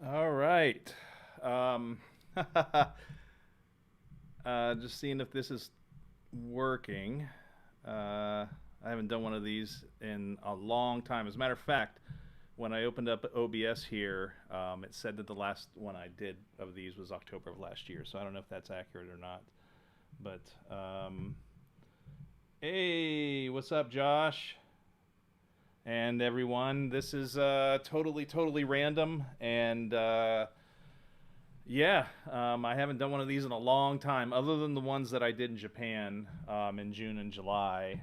All right. Um, just seeing if this is working. I haven't done one of these in a long time. As a matter of fact, when I opened up OBS here, it said that the last one I did of these was October of last year. So I don't know if that's accurate or not. But hey, what's up, Josh? And everyone, this is totally random, and yeah, I haven't done one of these in a long time, other than the ones that I did in Japan in June and July.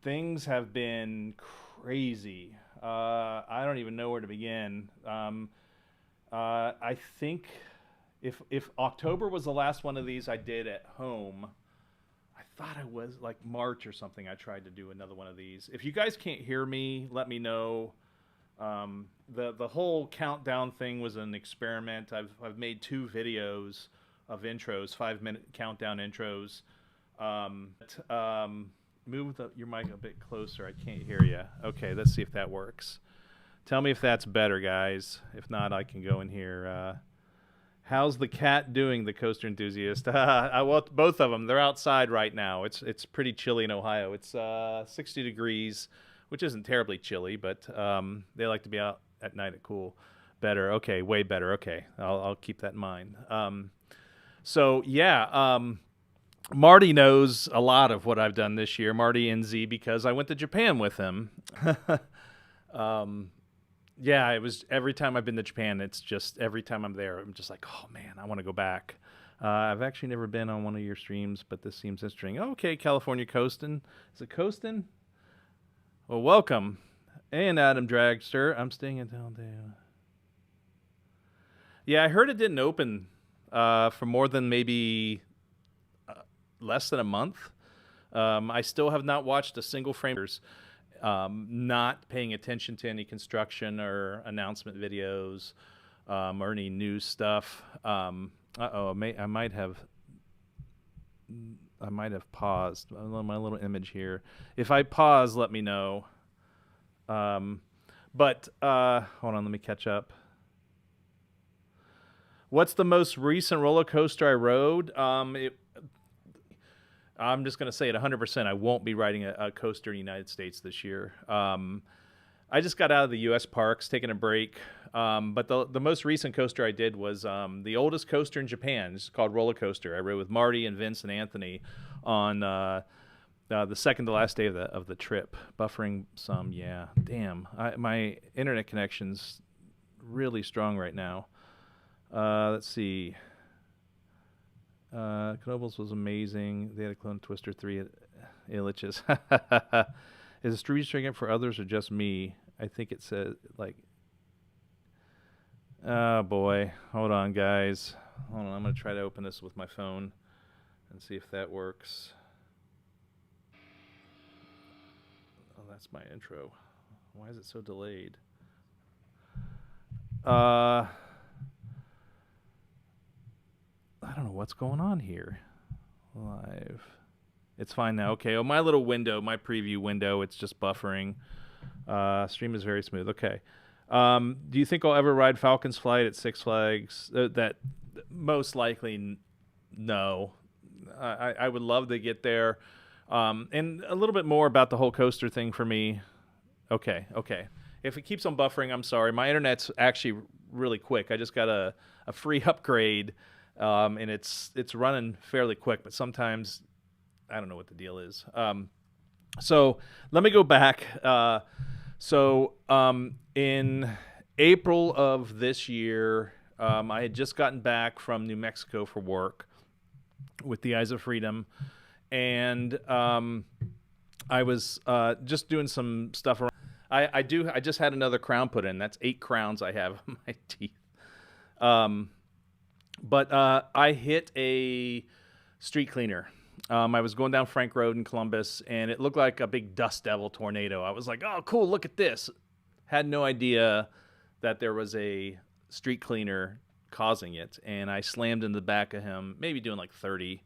Things have been crazy. I don't even know where to begin. I think if October was the last one of these I did at home, I thought it was like March or something. I tried to do another one of these. If you guys can't hear me, let me know. The whole countdown thing was an experiment. I've made two videos of intros, 5 minute countdown intros. Move your mic a bit closer. I can't hear you. Okay, let's see if that works. Tell me if that's better, guys. If not, I can go in here. How's the cat doing, the coaster enthusiast? Well, both of them. They're outside right now. It's pretty chilly in Ohio. It's 60 degrees, which isn't terribly chilly, but they like to be out at night at cool. Better. Okay, way better. Okay, I'll keep that in mind. So yeah, Marty knows a lot of what I've done this year. Marty NZ, because I went to Japan with him. um, yeah, it was every time I've been to Japan. It's just every time I'm there, I'm just like, oh man, I want to go back. I've actually never been on one of your streams, but this seems interesting. Okay, California coastin'. Is it coastin'? Well, welcome. And Adam Dragster. I'm staying in town. Yeah, I heard it didn't open for more than maybe less than a month. I still have not watched a single frame. Not paying attention to any construction or announcement videos or any news stuff. I might have paused my little image here. If I pause, let me know. But hold on, let me catch up. What's the most recent roller coaster I rode? I'm just going to say it 100%. I won't be riding a coaster in the United States this year. I just got out of the U.S. parks, taking a break. But the most recent coaster I did was the oldest coaster in Japan. It's called Roller Coaster. I rode with Marty and Vince and Anthony on the second to last day of the trip. Buffering some, yeah. Damn, my internet connection's really strong right now. Let's see. Knobles was amazing. They had a clone Twister 3 at Illich's. Is the street stringing for others or just me? I think it says, like... Oh, boy. Hold on, guys. Hold on, I'm going to try to open this with my phone and see if that works. Oh, that's my intro. Why is it so delayed? I don't know what's going on here. Live. It's fine now. Okay. Oh, my little window, my preview window, it's just buffering. Stream is very smooth. Okay. Do you think I'll ever ride Falcon's Flight at Six Flags? That most likely no. I would love to get there. And a little bit more about the whole coaster thing for me. Okay. If it keeps on buffering, I'm sorry. My internet's actually really quick. I just got a free upgrade. And it's running fairly quick, but sometimes I don't know what the deal is. So let me go back. In April of this year, I had just gotten back from New Mexico for work with the Eyes of Freedom, and I was just doing some stuff around. I just had another crown put in. That's 8 crowns I have on my teeth. But I hit a street cleaner. I was going down Frank Road in Columbus, and it looked like a big dust devil tornado. I was like, oh, cool, look at this. Had no idea that there was a street cleaner causing it, and I slammed in the back of him, maybe doing like 30.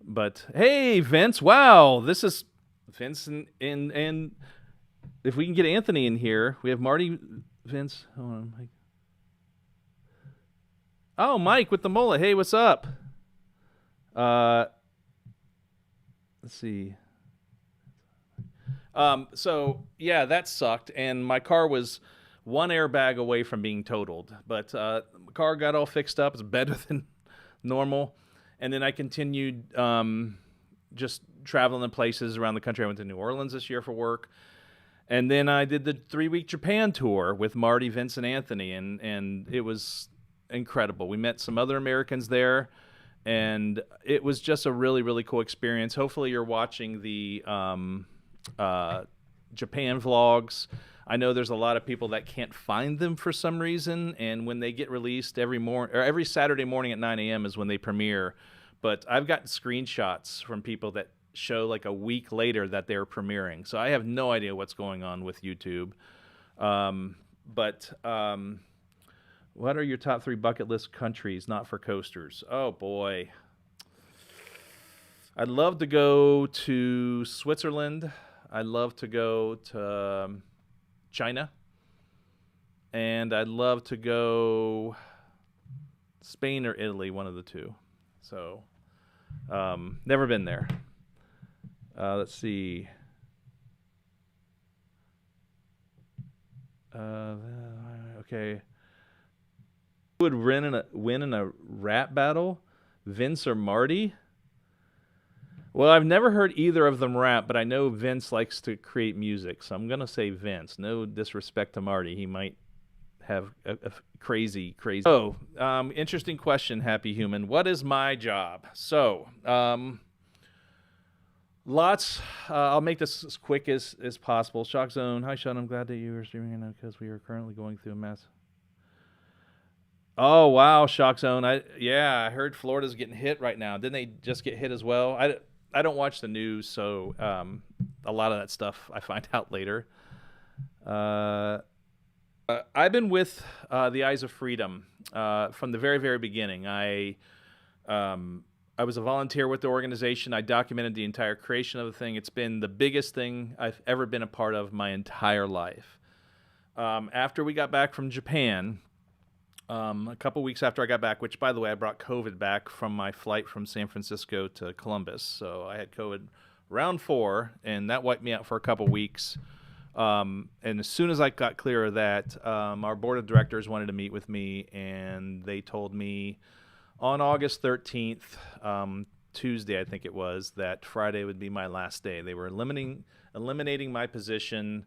But, hey, Vince, wow, this is Vince, and if we can get Anthony in here, we have Marty, Vince, hold on, Oh, Mike with the mullet. Hey, what's up? Uh, let's see. So yeah, that sucked, and my car was one airbag away from being totaled. But the car got all fixed up. It's better than normal, and then I continued just traveling in places around the country. I went to New Orleans this year for work, and then I did the 3-week Japan tour with Marty, Vince, and Anthony, and it was incredible. We met some other Americans there, and it was just a really, really cool experience. Hopefully, you're watching the Japan vlogs. I know there's a lot of people that can't find them for some reason, and when they get released every Saturday morning at 9 a.m. is when they premiere. But I've gotten screenshots from people that show like a week later that they're premiering. So I have no idea what's going on with YouTube. But what are your top 3 bucket list countries not for coasters? Oh boy. I'd love to go to Switzerland. I'd love to go to China. And I'd love to go Spain or Italy, one of the two. So, never been there. Let's see. Okay. Who would win in a rap battle? Vince or Marty? Well, I've never heard either of them rap, but I know Vince likes to create music, so I'm going to say Vince. No disrespect to Marty. He might have a crazy. Oh, interesting question, Happy Human. What is my job? So, lots. I'll make this as quick as possible. Shock Zone. Hi, Sean. I'm glad that you are streaming right now because we are currently going through a mess. Oh, wow, Shock Zone. I heard Florida's getting hit right now. Didn't they just get hit as well? I don't watch the news, so a lot of that stuff I find out later. I've been with the Eyes of Freedom from the very, very beginning. I was a volunteer with the organization. I documented the entire creation of the thing. It's been the biggest thing I've ever been a part of my entire life. After we got back from Japan, a couple weeks after I got back, which, by the way, I brought COVID back from my flight from San Francisco to Columbus. So I had COVID round 4, and that wiped me out for a couple weeks. And as soon as I got clear of that, our board of directors wanted to meet with me, and they told me on August 13th, Tuesday I think it was, that Friday would be my last day. They were eliminating my position.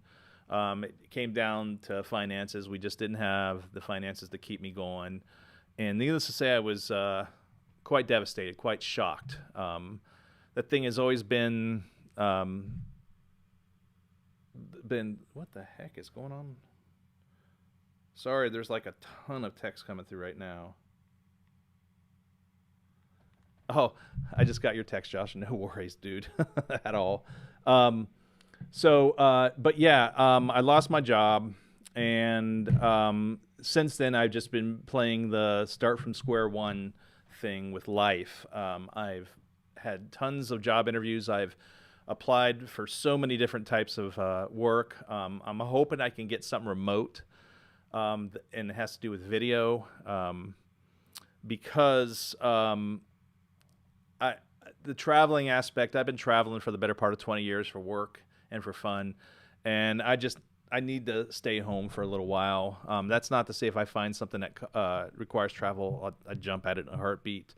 It came down to finances. We just didn't have the finances to keep me going. And needless to say, I was quite devastated, quite shocked. That thing has always been what the heck is going on? Sorry, there's like a ton of text coming through right now. Oh, I just got your text, Josh. No worries, dude, at all. But yeah, I lost my job, and since then I've just been playing the start from square one thing with life. I've had tons of job interviews. I've applied for so many different types of work. I'm hoping I can get something remote, and it has to do with video, because the traveling aspect, I've been traveling for the better part of 20 years for work and for fun, and I need to stay home for a little while. That's not to say if I find something that requires travel, I'd jump at it in a heartbeat.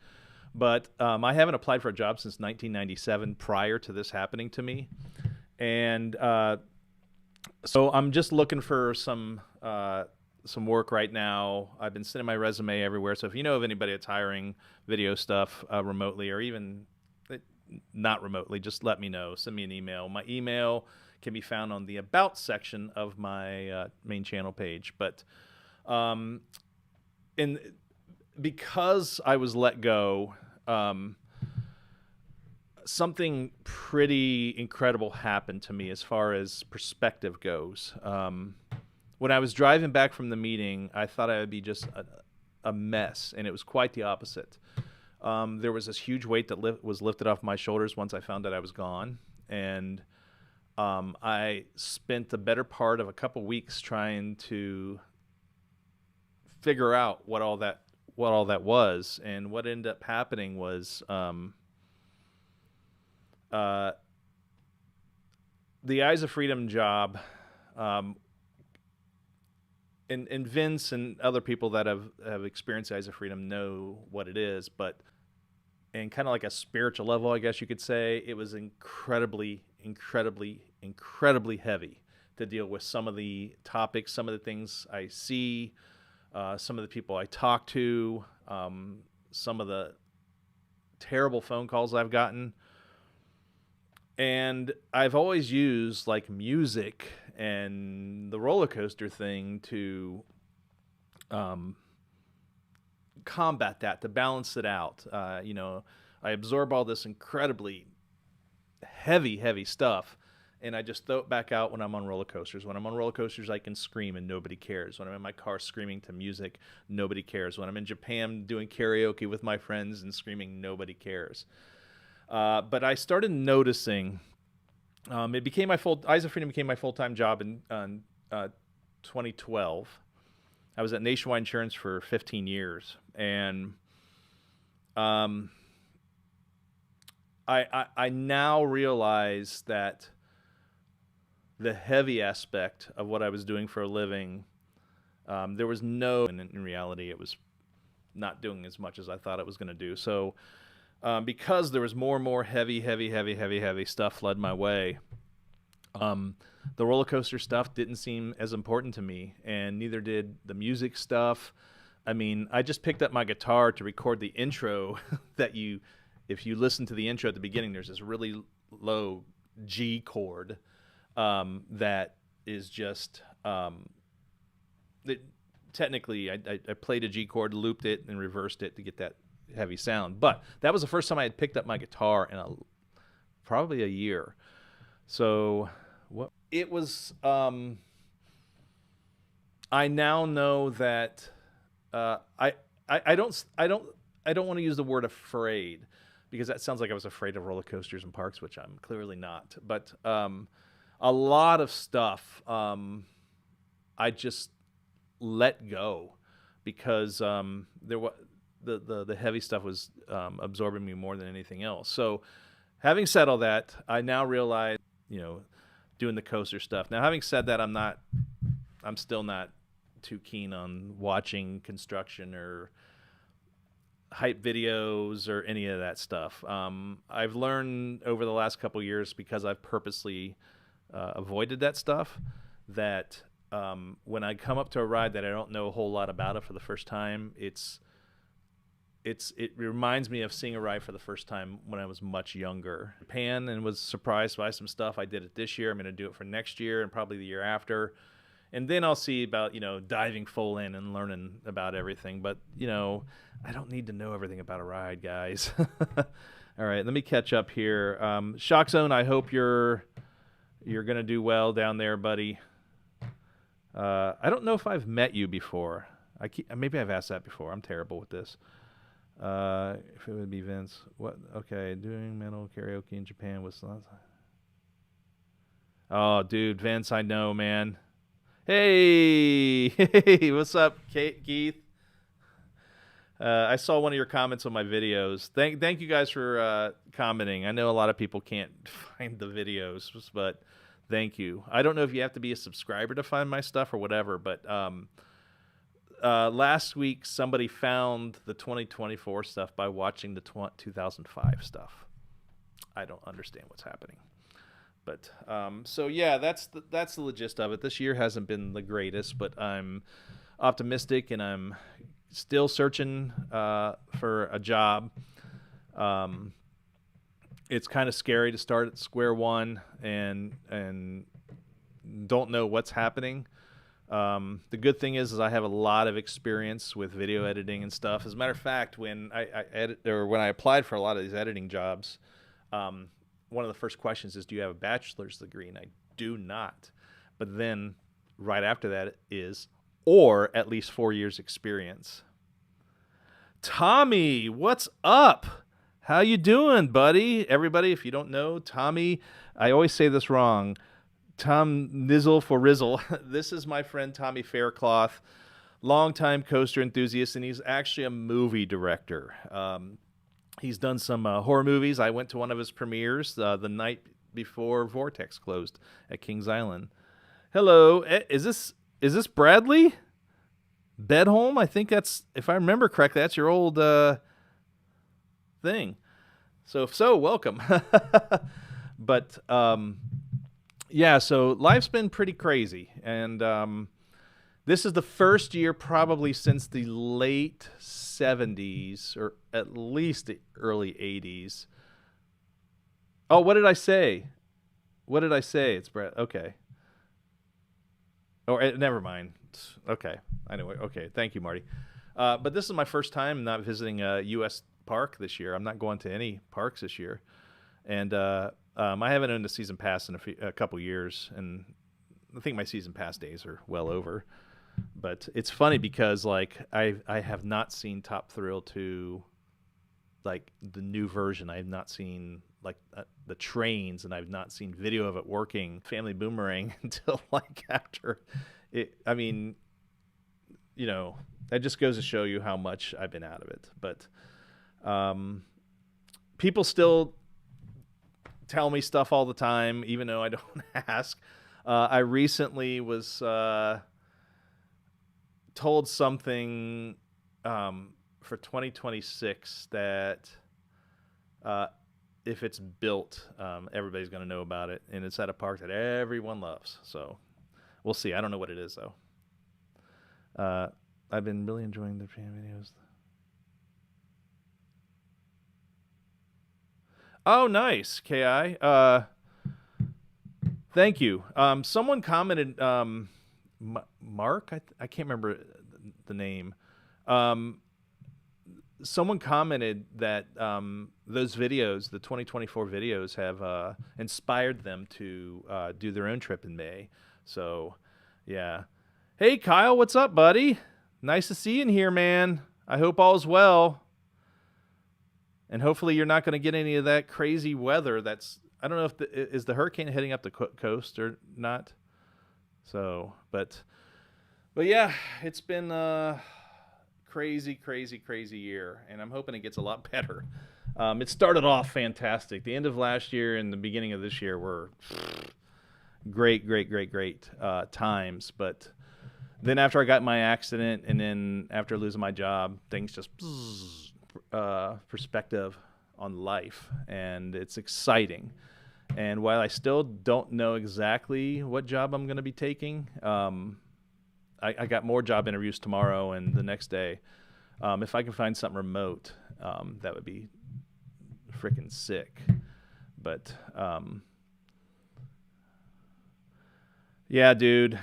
But I haven't applied for a job since 1997 prior to this happening to me. And so I'm just looking for some work right now. I've been sending my resume everywhere. So if you know of anybody that's hiring video stuff remotely, or even not remotely, just let me know. Send me an email. My email can be found on the About section of my main channel page. But because I was let go, something pretty incredible happened to me as far as perspective goes. When I was driving back from the meeting, I thought I would be just a mess, and it was quite the opposite. There was this huge weight that was lifted off my shoulders once I found out I was gone, and I spent the better part of a couple weeks trying to figure out what all that what all that was. And what ended up happening was uh, the Eyes of Freedom job, um, and Vince and other people that have experienced Eyes of Freedom know what it is, but and kind of like a spiritual level, I guess you could say, it was incredibly, incredibly, incredibly heavy to deal with some of the topics, some of the things I see, some of the people I talk to, some of the terrible phone calls I've gotten. And I've always used like music and the roller coaster thing to combat that, to balance it out. I absorb all this incredibly heavy stuff, and I just throw it back out when I'm on roller coasters. When I'm on roller coasters, I can scream and nobody cares. When I'm in my car screaming to music, nobody cares. When I'm in Japan doing karaoke with my friends and screaming, nobody cares. But I started noticing, it became Eyes of Freedom became my full-time job in 2012. I was at Nationwide Insurance for 15 years, and I now realize that the heavy aspect of what I was doing for a living, there was no, and in reality, it was not doing as much as I thought it was going to do. So because there was more and more heavy stuff flood my way, the roller coaster stuff didn't seem as important to me, and neither did the music stuff. I mean, I just picked up my guitar to record the intro that if you listen to the intro at the beginning, there's this really low G chord that is just, technically, I played a G chord, looped it, and reversed it to get that heavy sound. But that was the first time I had picked up my guitar in probably a year. So it was, I now know that I don't want to use the word afraid, because that sounds like I was afraid of roller coasters and parks, which I'm clearly not. But a lot of stuff I just let go, because there was the heavy stuff was absorbing me more than anything else. So having said all that, I now realize, doing the coaster stuff. Now, having said that, I'm still not too keen on watching construction or hype videos or any of that stuff. I've learned over the last couple years, because I've purposely avoided that stuff, that when I come up to a ride that I don't know a whole lot about it for the first time, it reminds me of seeing a ride for the first time when I was much younger. Japan, and was surprised by some stuff. I did it this year. I'm going to do it for next year and probably the year after. And then I'll see about, diving full in and learning about everything. But, I don't need to know everything about a ride, guys. All right, let me catch up here. Shock Zone, I hope you're going to do well down there, buddy. I don't know if I've met you before. Maybe I've asked that before. I'm terrible with this. If it would be Vince. What? Okay, doing metal karaoke in Japan was... Oh, dude, Vince, I know, man. Hey, what's up, Keith? I saw one of your comments on my videos. Thank you guys for commenting. I know a lot of people can't find the videos, but thank you. I don't know if you have to be a subscriber to find my stuff or whatever, but last week somebody found the 2024 stuff by watching the 2005 stuff. I don't understand what's happening. But so yeah, that's the gist of it. This year hasn't been the greatest, but I'm optimistic, and I'm still searching for a job. It's kind of scary to start at square one and don't know what's happening. The good thing is I have a lot of experience with video editing and stuff. As a matter of fact, when I applied for a lot of these editing jobs, one of the first questions is, do you have a bachelor's degree? And I do not. But then right after that is, or at least 4 years experience. Tommy, what's up? How you doing, buddy? Everybody, if you don't know, Tommy, I always say this wrong. Tom Nizzle for Rizzle. This is my friend Tommy Faircloth, longtime coaster enthusiast, and he's actually a movie director. He's done some horror movies. I went to one of his premieres the night before Vortex closed at Kings Island. Hello, is this Bradley Bedholm? I think that's, if I remember correctly, that's your old thing. So if so, welcome. But yeah, so life's been pretty crazy, and this is the first year probably since the late 70s, or at least the early 80s. Oh, what did I say? What did I say? It's Brad. Okay. Or never mind. Okay. Anyway, okay. Thank you, Marty. But this is my first time not visiting a U.S. park this year. I'm not going to any parks this year, and I haven't owned a season pass in a couple years, and I think my season pass days are well over. But it's funny because like I have not seen Top Thrill 2, like the new version. I have not seen like the trains, and I've not seen video of it working Family Boomerang until like after it. I mean, you know, that just goes to show you how much I've been out of it. But people still tell me stuff all the time, even though I don't ask. I recently was told something for 2026 that if it's built, everybody's going to know about it, and it's at a park that everyone loves. So we'll see. I don't know what it is, though. I've been really enjoying the fan videos. Oh, nice, Ki. Thank you. Someone commented. Mark, I can't remember the name. Someone commented that those videos, the 2024 videos, have inspired them to do their own trip in May. So, yeah. Hey, Kyle, what's up, buddy? Nice to see you in here, man. I hope all's well. And hopefully you're not going to get any of that crazy weather. I don't know if is the hurricane heading up the coast or not. So, but yeah, it's been a crazy year, and I'm hoping it gets a lot better. It started off fantastic. The end of last year and the beginning of this year were great times. But then after I got my accident, and then after losing my job, things just perspective on life, and it's exciting. And while I still don't know exactly what job I'm going to be taking, I got more job interviews tomorrow and the next day. If I can find something remote, that would be freaking sick. But yeah, dude.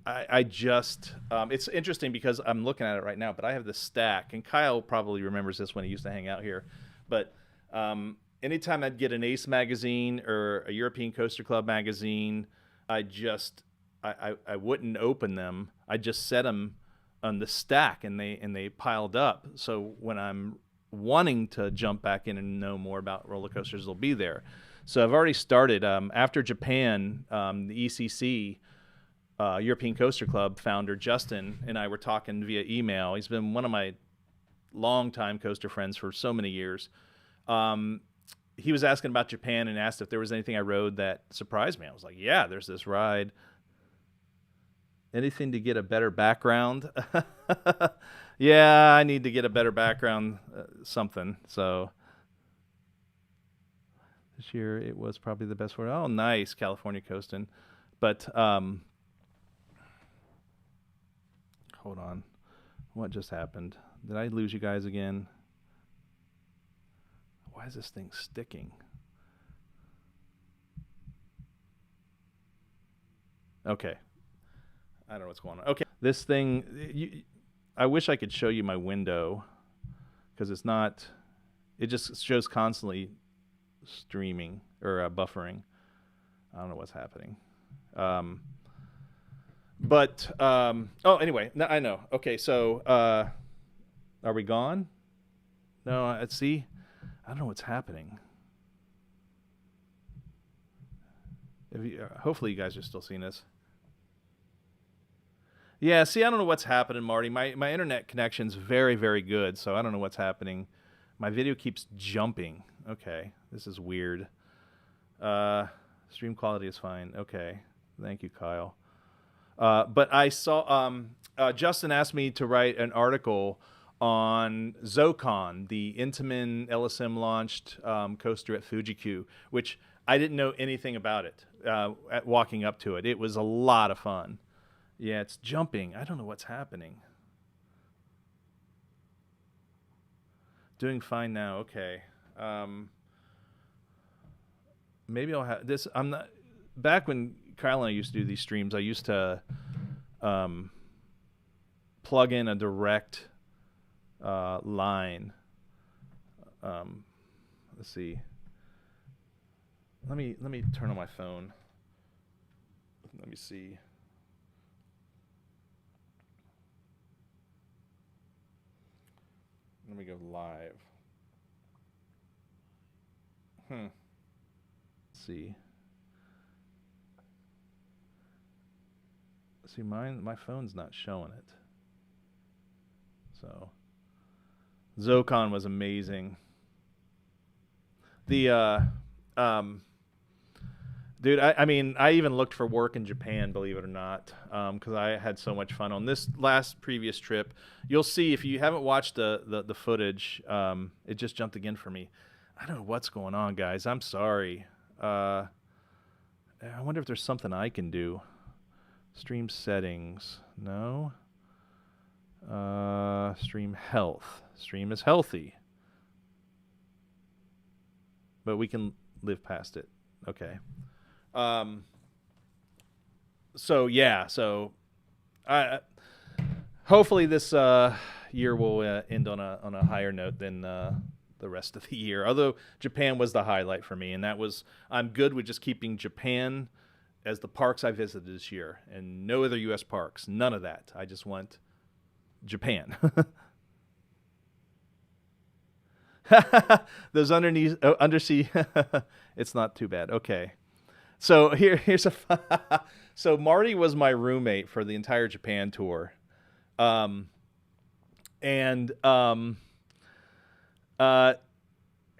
I just it's interesting because I'm looking at it right now, but I have this stack, and Kyle probably remembers this when he used to hang out here. But anytime I'd get an Ace magazine or a European Coaster Club magazine, I wouldn't open them. I just set them on the stack, and they piled up. So when I'm wanting to jump back in and know more about roller coasters, they'll be there. So I've already started. After Japan, the ECC, European Coaster Club founder Justin and I were talking via email. He's been one of my longtime coaster friends for so many years. He was asking about Japan and asked if there was anything I rode that surprised me. I was like, yeah, there's this ride. Anything to get a better background? Yeah, I need to get a better background, something. So this year it was probably the best for it. Oh, nice, California coasting. But hold on. What just happened? Did I lose you guys again? Why is this thing sticking? Okay. I don't know what's going on. Okay. This thing, I wish I could show you my window, because it's not, it just shows constantly streaming or buffering. I don't know what's happening. Anyway, I know. Okay, so are we gone? No, see, I don't know what's happening. Hopefully you guys are still seeing this. Yeah, see, I don't know what's happening, Marty. My internet connection's very, very good, so I don't know what's happening. My video keeps jumping. Okay, this is weird. Uh, Stream quality is fine. Okay, thank you, Kyle. But I saw Justin asked me to write an article on Zocon, the Intamin LSM launched coaster at Fuji-Q, which I didn't know anything about it at walking up to it. It was a lot of fun. Yeah, it's jumping. I don't know what's happening. Doing fine now. Okay. Maybe I'll have this. I'm not. Back when Kyle and I used to do these streams, I used to plug in a direct line. Let's see. Let me turn on my phone. Let me see. Let me go live. Let's see. See, my phone's not showing it. So, Zocon was amazing. The dude, I mean, I even looked for work in Japan, believe it or not, because I had so much fun on this previous trip. You'll see if you haven't watched the footage, it just jumped again for me. I don't know what's going on, guys. I'm sorry. I wonder if there's something I can do. Stream settings. No. Stream health. Stream is healthy. But we can live past it. Okay. So yeah, so hopefully this year will end on a higher note than the rest of the year. Although Japan was the highlight for me, and I'm good with just keeping Japan as the parks I visited this year, and no other U.S. parks. None of that. I just want Japan. Those undersea. It's not too bad. Okay. So here's so Marty was my roommate for the entire Japan tour, and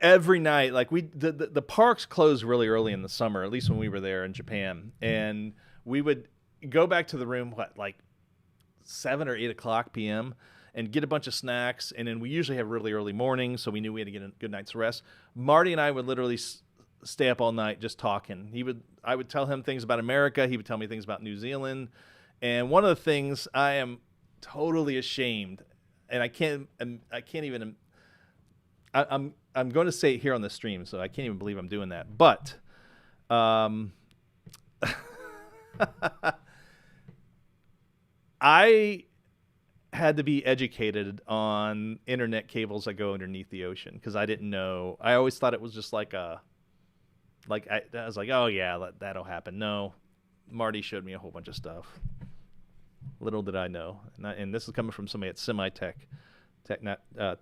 every night, like the parks closed really early in the summer, at least when we were there in Japan, and we would go back to the room like 7 or 8 o'clock p.m. and get a bunch of snacks, and then we usually have really early mornings, so we knew we had to get a good night's rest. Marty and I would literally stay up all night just talking. I would tell him things about America. He would tell me things about New Zealand. And one of the things I am totally ashamed, and I'm going to say it here on the stream, so I can't even believe I'm doing that. But I had to be educated on internet cables that go underneath the ocean because I didn't know. I always thought it was just I was like, oh yeah, that'll happen. No, Marty showed me a whole bunch of stuff. Little did I know, and this is coming from somebody at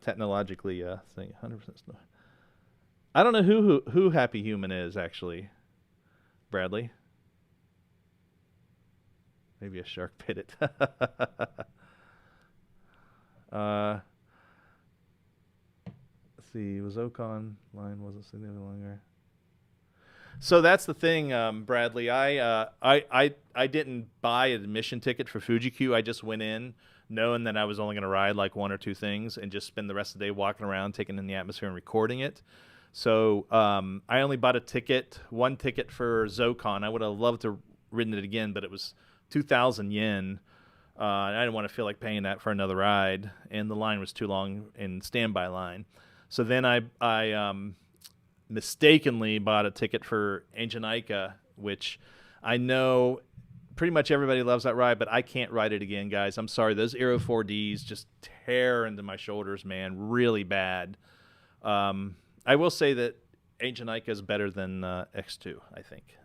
technologically saying 100%. I don't know who Happy Human is actually. Bradley. Maybe a shark bit it. Let's see. Was Ocon line wasn't significantly longer. So that's the thing, Bradley. I didn't buy an admission ticket for Fuji-Q. I just went in knowing that I was only going to ride like 1 or 2 things and just spend the rest of the day walking around, taking in the atmosphere and recording it. So I only bought one ticket for Zocon. I would have loved to have ridden it again, but it was 2,000 yen. And I didn't want to feel like paying that for another ride, and the line was too long in standby line. So then I mistakenly bought a ticket for Ancient Ica, which I know pretty much everybody loves that ride, but I can't ride it again, guys. I'm sorry. Those Aero 4Ds just tear into my shoulders, man, really bad. I will say that Ancient Ica is better than X2, I think.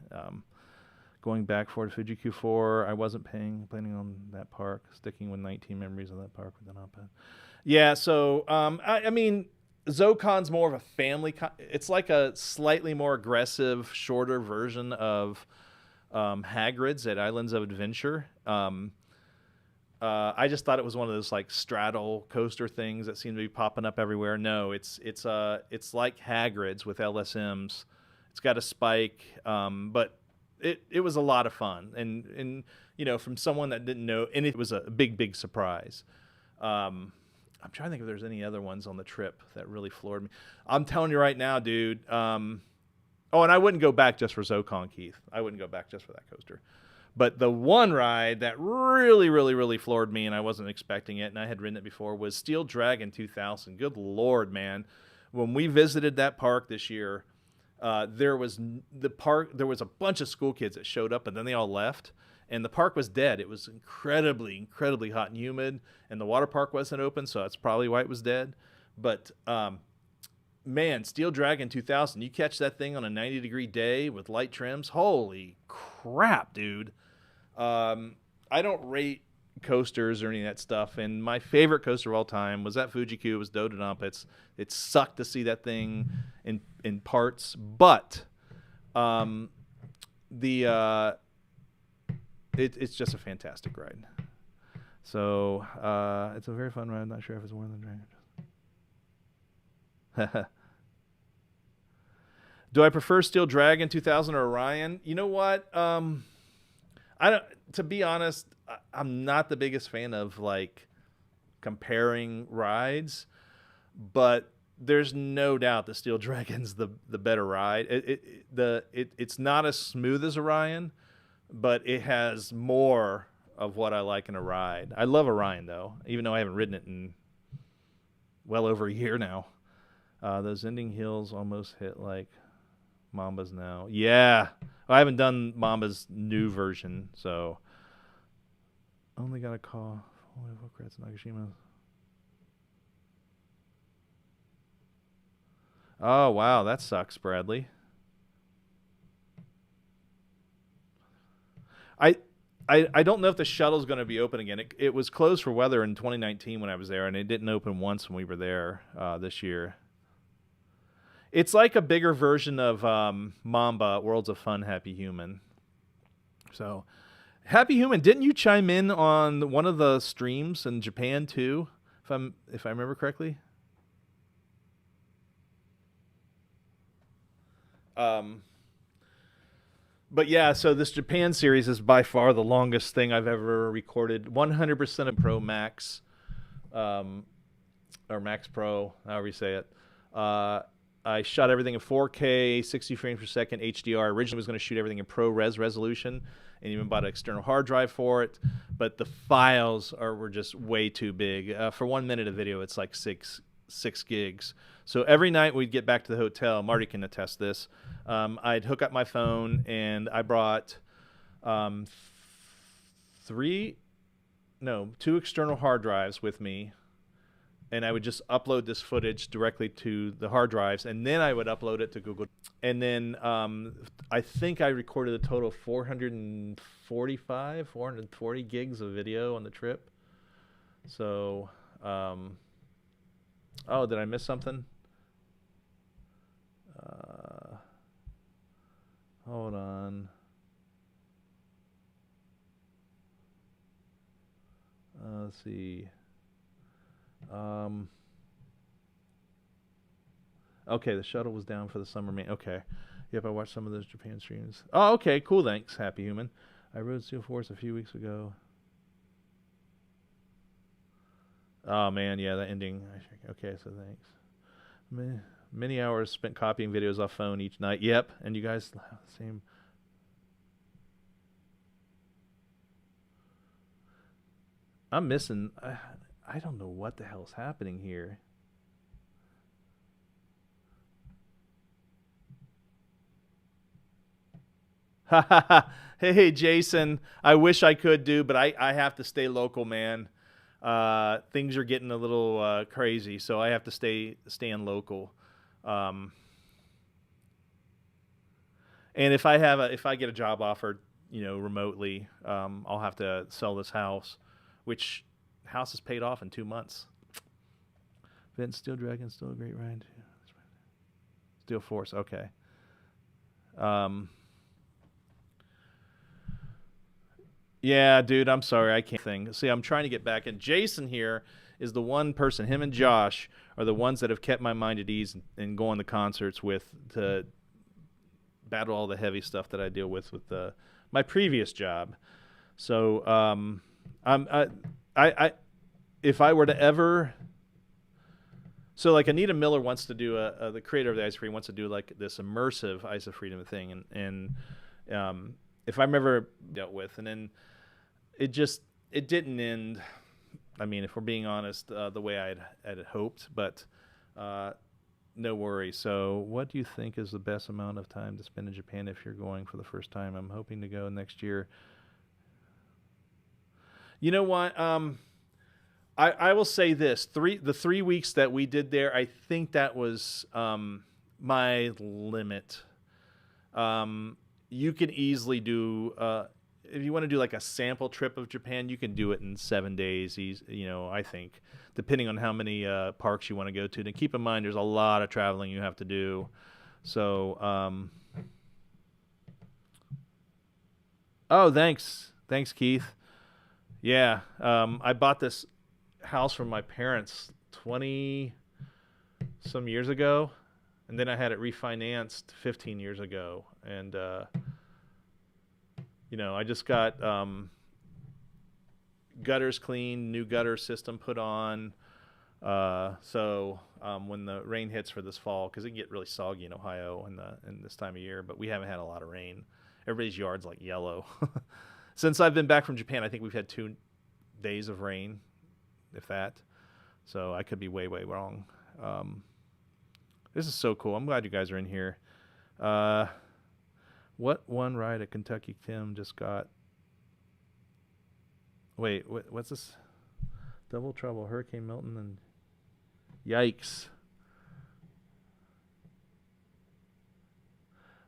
Going back for Fuji Q4, I wasn't planning on that park, sticking with 19 memories of that park with an iPad. Yeah, so, I mean, Zocon's more of a family. It's like a slightly more aggressive, shorter version of Hagrid's at Islands of Adventure. I just thought it was one of those like straddle coaster things that seem to be popping up everywhere. No, it's like Hagrid's with LSMs. It's got a spike, but it was a lot of fun, and from someone that didn't know, and it was a big surprise. I'm trying to think if there's any other ones on the trip that really floored me. I'm telling you right now, dude. Oh, and I wouldn't go back just for Zocon, Keith. I wouldn't go back just for that coaster. But the one ride that really floored me, and I wasn't expecting it, and I had ridden it before, was Steel Dragon 2000. Good Lord, man. When we visited that park this year, there was a bunch of school kids that showed up, and then they all left. And the park was dead. It was incredibly hot and humid, and the water park wasn't open, so that's probably why it was dead. But man, Steel Dragon 2000, you catch that thing on a 90-degree day with light trims. Holy crap, dude. I don't rate coasters or any of that stuff, and my favorite coaster of all time was at Fuji-Q. It was Dododump. It sucked to see that thing in parts, but it's just a fantastic ride. So it's a very fun ride. I'm not sure if it's more than Dragon. Do I prefer Steel Dragon 2000 or Orion? You know what? I don't. To be honest, I'm not the biggest fan of like comparing rides, but there's no doubt the Steel Dragon's the better ride. It's not as smooth as Orion, but it has more of what I like in a ride. I love Orion though, even though I haven't ridden it in well over a year now. Those ending hills almost hit like Mamba's now. Yeah. I haven't done Mamba's new version, so only got a call. Nagashima. Oh, wow, that sucks, Bradley. I don't know if the shuttle's going to be open again. It was closed for weather in 2019 when I was there, and it didn't open once when we were there this year. It's like a bigger version of Mamba, Worlds of Fun, Happy Human. So, Happy Human, didn't you chime in on one of the streams in Japan too, if I remember correctly? But yeah, so this Japan series is by far the longest thing I've ever recorded. 100% of Pro Max, or Max Pro, however you say it. I shot everything in 4K, 60 frames per second, HDR. Originally was going to shoot everything in ProRes resolution, and even bought an external hard drive for it. But the files were just way too big. For 1 minute of video, it's like six gigs. So every night we'd get back to the hotel. Marty can attest this. I'd hook up my phone, and I brought two external hard drives with me. And I would just upload this footage directly to the hard drives, and then I would upload it to Google. And then I think I recorded a total of 440 gigs of video on the trip. So, oh, did I miss something? Hold on. Let's see. Okay, the shuttle was down for the summer main. Okay. Yep, I watched some of those Japan streams. Oh, okay, cool, thanks, Happy Human. I rode Steel Force a few weeks ago. Oh, man, yeah, that ending. Okay, so thanks. Many hours spent copying videos off phone each night. Yep, and you guys, same. I'm missing... I don't know what the hell's happening here. Hey, Jason. I wish I could do, but I have to stay local, man. Things are getting a little crazy, so I have to stay in local. And if I get a job offer, remotely, I'll have to sell this house, which house is paid off in 2 months. Vince, Steel Dragon, still a great ride. Steel Force, okay. Yeah, dude, I'm sorry, I can't thing. See, I'm trying to get back, and Jason here is the one person. Him and Josh are the ones that have kept my mind at ease and going to concerts with to battle all the heavy stuff that I deal with my previous job. So, I if I were to ever, so like Anita Miller wants to do the creator of the Ice of Freedom wants to do like this immersive Ice of Freedom thing, and if I'm ever dealt with, and then it didn't end. I mean, if we're being honest, the way I had hoped, but no worry. So, what do you think is the best amount of time to spend in Japan if you're going for the first time? I'm hoping to go next year. You know what? I will say this: the 3 weeks that we did there, I think that was my limit. You can easily do if you want to do like a sample trip of Japan, you can do it in 7 days. I think, depending on how many parks you want to go to. And keep in mind, there's a lot of traveling you have to do. So, oh, thanks, Keith. Yeah, I bought this house from my parents 20 some years ago, and then I had it refinanced 15 years ago, and I just got gutters cleaned, new gutter system put on. So when the rain hits for this fall, because it can get really soggy in Ohio in this time of year, but we haven't had a lot of rain. Everybody's yard's like yellow. Since I've been back from Japan, I think we've had 2 days of rain, if that. So I could be way, way wrong. This is so cool. I'm glad you guys are in here. What one ride at Kentucky Tim just got? Wait, what's this? Double Trouble, Hurricane Milton, and yikes.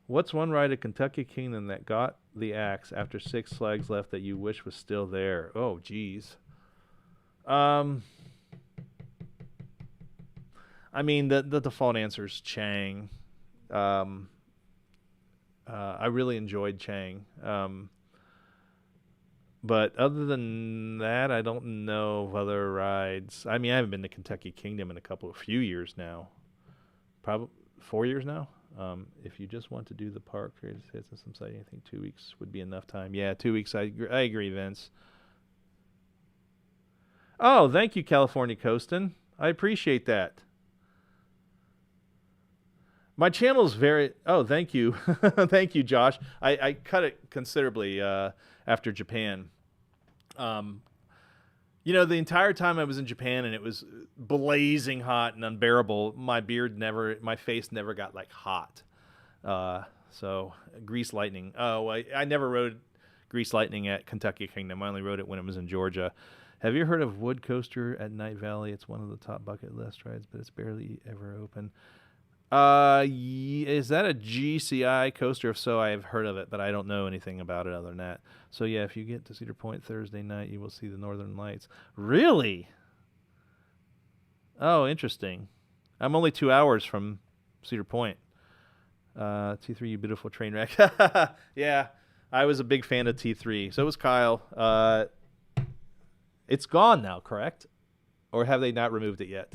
What's one ride at Kentucky Kingdom that got the axe after 6 Flags left that you wish was still there? Oh, geez. I mean, the default answer is Chang. I really enjoyed Chang. But other than that, I don't know of other rides. I mean, I haven't been to Kentucky Kingdom in a few years now. Probably 4 years now. If you just want to do the park, hits and some sighting, I think 2 weeks would be enough time. Yeah, 2 weeks. I agree, Vince. Oh, thank you, California Coastin'. I appreciate that. My channel is very... Oh, thank you. Thank you, Josh. I cut it considerably after Japan. The entire time I was in Japan and it was blazing hot and unbearable, my face never got like hot. So Grease Lightning. Oh, I never rode Grease Lightning at Kentucky Kingdom. I only rode it when it was in Georgia. Have you heard of Wood Coaster at Night Valley? It's one of the top bucket list rides, but it's barely ever open. Is that a GCI coaster? If so, I have heard of it, but I don't know anything about it other than that. So yeah, if you get to Cedar Point Thursday night, you will see the Northern Lights. Really? Oh, interesting. I'm only 2 hours from Cedar Point. T3, you beautiful train wreck. Yeah, I was a big fan of T3. So was Kyle. It's gone now, correct? Or have they not removed it yet?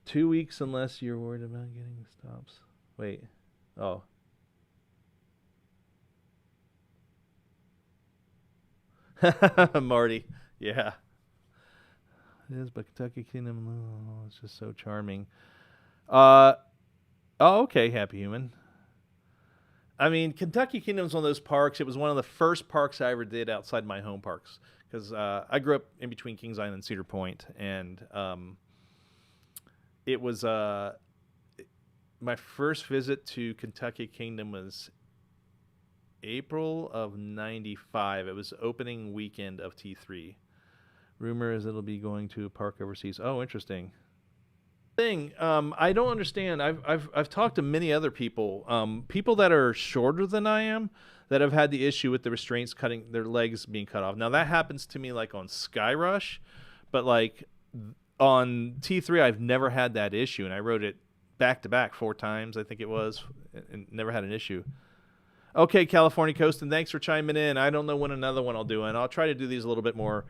2 weeks unless you're worried about getting the stops. Wait. Oh. Marty. Yeah. It is, but Kentucky Kingdom, oh, it's just so charming. Oh, okay, Happy Human. I mean, Kentucky Kingdom's one of those parks. It was one of the first parks I ever did outside my home parks. Because I grew up in between Kings Island and Cedar Point. And it was my first visit to Kentucky Kingdom was April of '95. It was opening weekend of T3. Rumor is it'll be going to a park overseas. Oh, interesting. I don't understand. I've talked to many other people, people that are shorter than I am, that have had the issue with the restraints cutting their legs being cut off. Now that happens to me like on Sky Rush, but like on T3 I've never had that issue, and I rode it back to back 4 times, I think it was, and never had an issue. Okay, California Coast, and thanks for chiming in. I don't know when another one I'll do, and I'll try to do these a little bit more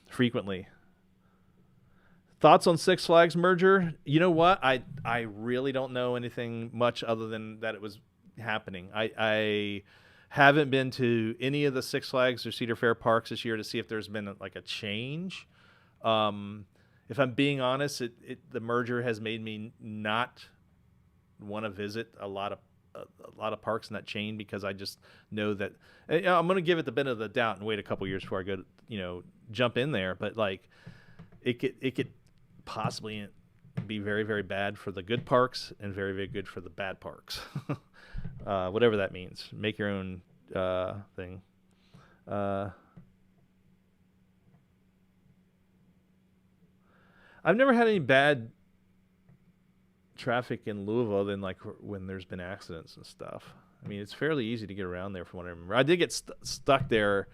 frequently. Thoughts on Six Flags merger? You know what? I really don't know anything much other than that it was happening. I haven't been to any of the Six Flags or Cedar Fair parks this year to see if there's been like a change. If I'm being honest, the merger has made me not want to visit a lot of parks in that chain because I just know that I'm going to give it the benefit of the doubt and wait a couple years before I go, jump in there. But like, it could possibly be very, very bad for the good parks and very, very good for the bad parks. Whatever that means. Make your own thing. I've never had any bad traffic in Louisville than like when there's been accidents and stuff. I mean, it's fairly easy to get around there from what I remember. I did get stuck there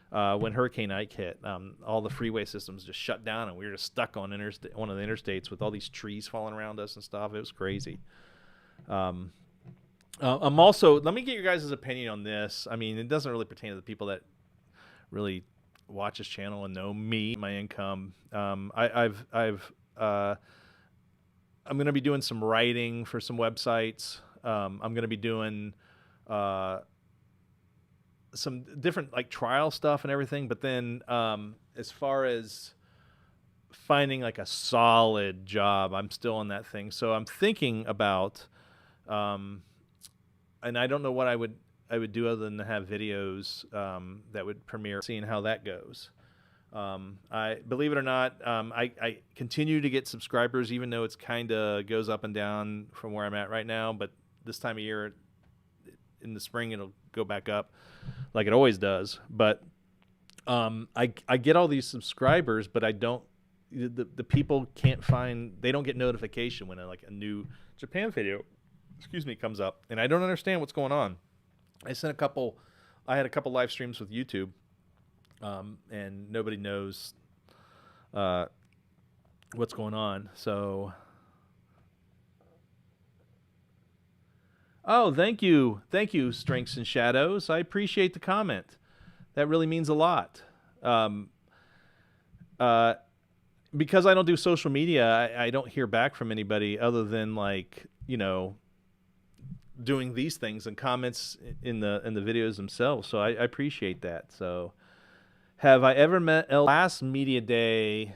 when Hurricane Ike hit. All the freeway systems just shut down, and we were just stuck on one of the interstates with all these trees falling around us and stuff. It was crazy. I'm also, let me get your guys' opinion on this. I mean, it doesn't really pertain to the people that really watch this channel and know me, my income. I'm going to be doing some writing for some websites. I'm going to be doing some different like trial stuff and everything. But then as far as finding like a solid job, I'm still on that thing. So I'm thinking about, and I don't know what I would do other than to have videos that would premiere, seeing how that goes. I believe it or not, I continue to get subscribers, even though it's kind of goes up and down from where I'm at right now. But this time of year, in the spring, it'll go back up like it always does. But I get all these subscribers, but I don't. The people can't find. They don't get notification when a new Japan video, comes up, and I don't understand what's going on. I had a couple live streams with YouTube. And nobody knows what's going on. So, thank you, Strengths and Shadows. I appreciate the comment. That really means a lot. Because I don't do social media, I don't hear back from anybody other than doing these things and comments in the videos themselves. So I appreciate that. So. Have I ever met last media day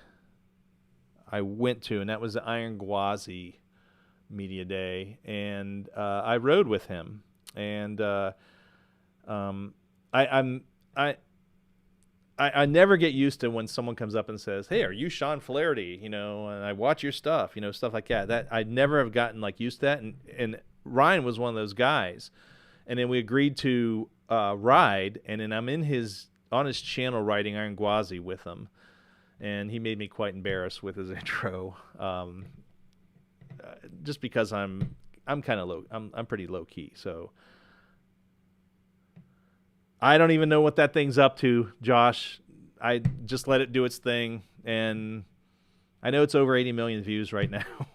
I went to, and that was the Iron Gwazi media day, and I rode with him, and I never get used to when someone comes up and says, "Hey, are you Sean Flaherty?" And I watch your stuff, stuff like that. That I never have gotten used to that, and Ryan was one of those guys, and then we agreed to ride, and then I'm on his channel writing Iron Gwazi with him, and he made me quite embarrassed with his intro, just because I'm kind of low. I'm pretty low key, so I don't even know what that thing's up to, Josh. I just let it do its thing, and I know it's over 80 million views right now.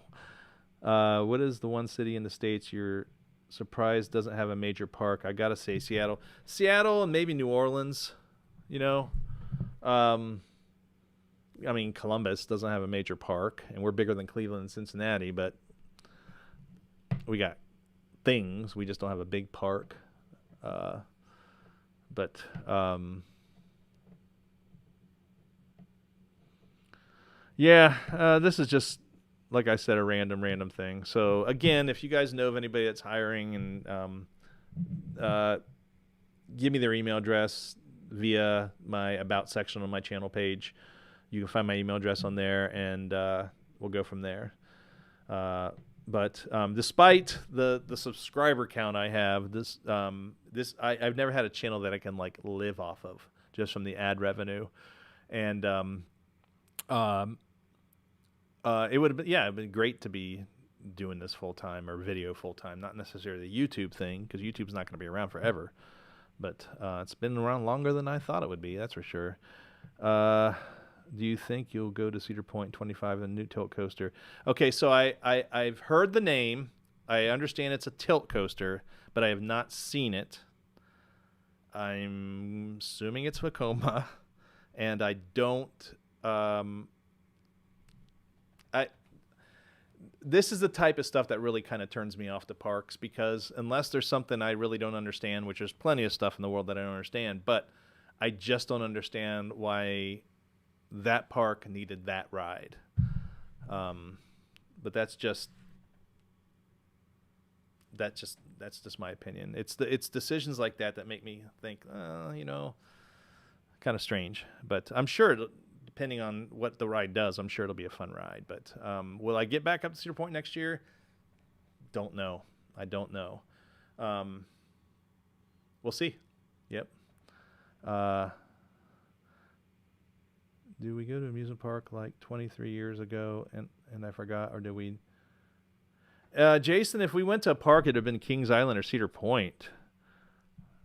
What is the one city in the States you're surprised doesn't have a major park? I gotta say Seattle, and maybe New Orleans. I mean, Columbus doesn't have a major park, and we're bigger than Cleveland and Cincinnati, but we got things. We just don't have a big park. This is just, like I said, a random thing. So again, if you guys know of anybody that's hiring, and give me their email address via my About section on my channel page. You can find my email address on there, and we'll go from there. But despite the subscriber count I have, I've never had a channel that I can live off of just from the ad revenue, and it would have been it'd been great to be doing this full time or video full time, not necessarily the YouTube thing, because YouTube's not going to be around forever. But it's been around longer than I thought it would be, that's for sure. Do you think you'll go to Cedar Point 25 and New Tilt Coaster? Okay, so I've heard the name. I understand it's a tilt coaster, but I have not seen it. I'm assuming it's Vekoma, and I don't. I This is the type of stuff that really kind of turns me off the parks, because unless there's something I really don't understand, which there's plenty of stuff in the world that I don't understand, but I just don't understand why that park needed that ride. But that's just my opinion. It's decisions like that make me think, kind of strange. But I'm sure, depending on what the ride does, I'm sure it'll be a fun ride. But will I get back up to Cedar Point next year? Don't know. I don't know. We'll see. Yep. Do we go to amusement park like 23 years ago and I forgot, or did we? Jason, if we went to a park, it'd have been Kings Island or Cedar Point.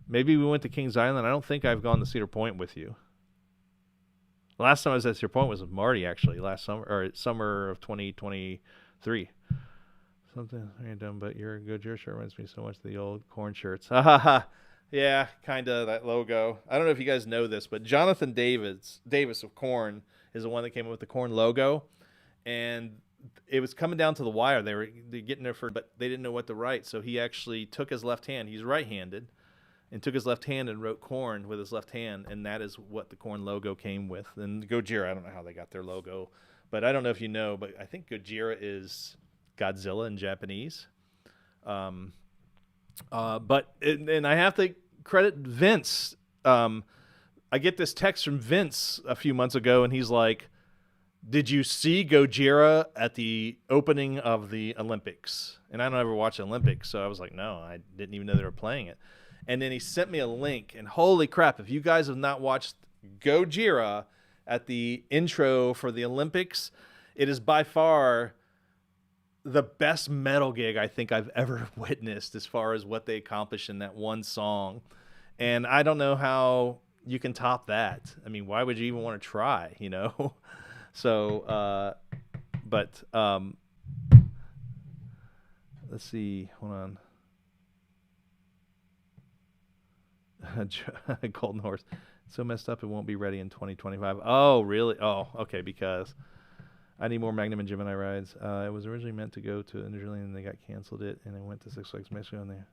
Maybe we went to Kings Island. I don't think I've gone to Cedar Point with you. The last time I was at Cedar Point was with Marty, actually, last summer, or summer of 2023. Something random, but your Goodyear shirt reminds me so much of the old corn shirts. Ha ha ha. Yeah, kind of, that logo. I don't know if you guys know this, but Jonathan Davis of Korn is the one that came up with the Korn logo. And it was coming down to the wire. They're getting there but they didn't know what to write. So he actually took his left hand. He's right-handed, and took his left hand and wrote Korn with his left hand, and that is what the Korn logo came with. And Gojira, I don't know how they got their logo, but I don't know if you know, but I think Gojira is Godzilla in Japanese. And I have to credit Vince. I get this text from Vince a few months ago, and he's like, "Did you see Gojira at the opening of the Olympics?" And I don't ever watch the Olympics, so I was like, no, I didn't even know they were playing it. And then he sent me a link, and holy crap, if you guys have not watched Gojira at the intro for the Olympics, it is by far the best metal gig I think I've ever witnessed as far as what they accomplished in that one song. And I don't know how you can top that. I mean, why would you even want to try, So, let's see. Hold on. Golden Horse. So messed up it won't be ready in 2025. Oh, really? Oh, okay, because I need more Magnum and Gemini rides. It was originally meant to go to Adrenaline, and they got canceled it, and I went to Six Flags Mexico, and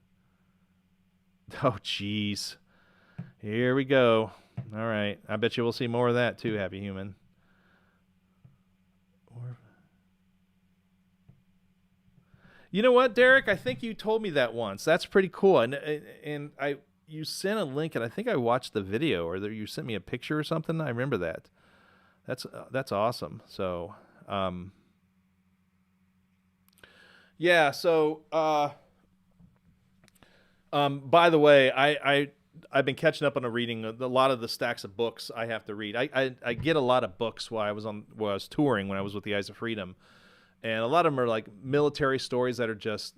oh, jeez. Here we go. All right. I bet you we'll see more of that too, Happy Human. You know what, Derek? I think you told me that once. That's pretty cool. And you sent a link, and I think I watched the video, or you sent me a picture or something. I remember that. That's awesome. So, yeah. So, by the way, I've been catching up on reading a lot of the stacks of books I have to read. I get a lot of books while I was touring when I was with the Eyes of Freedom. And a lot of them are like military stories that are just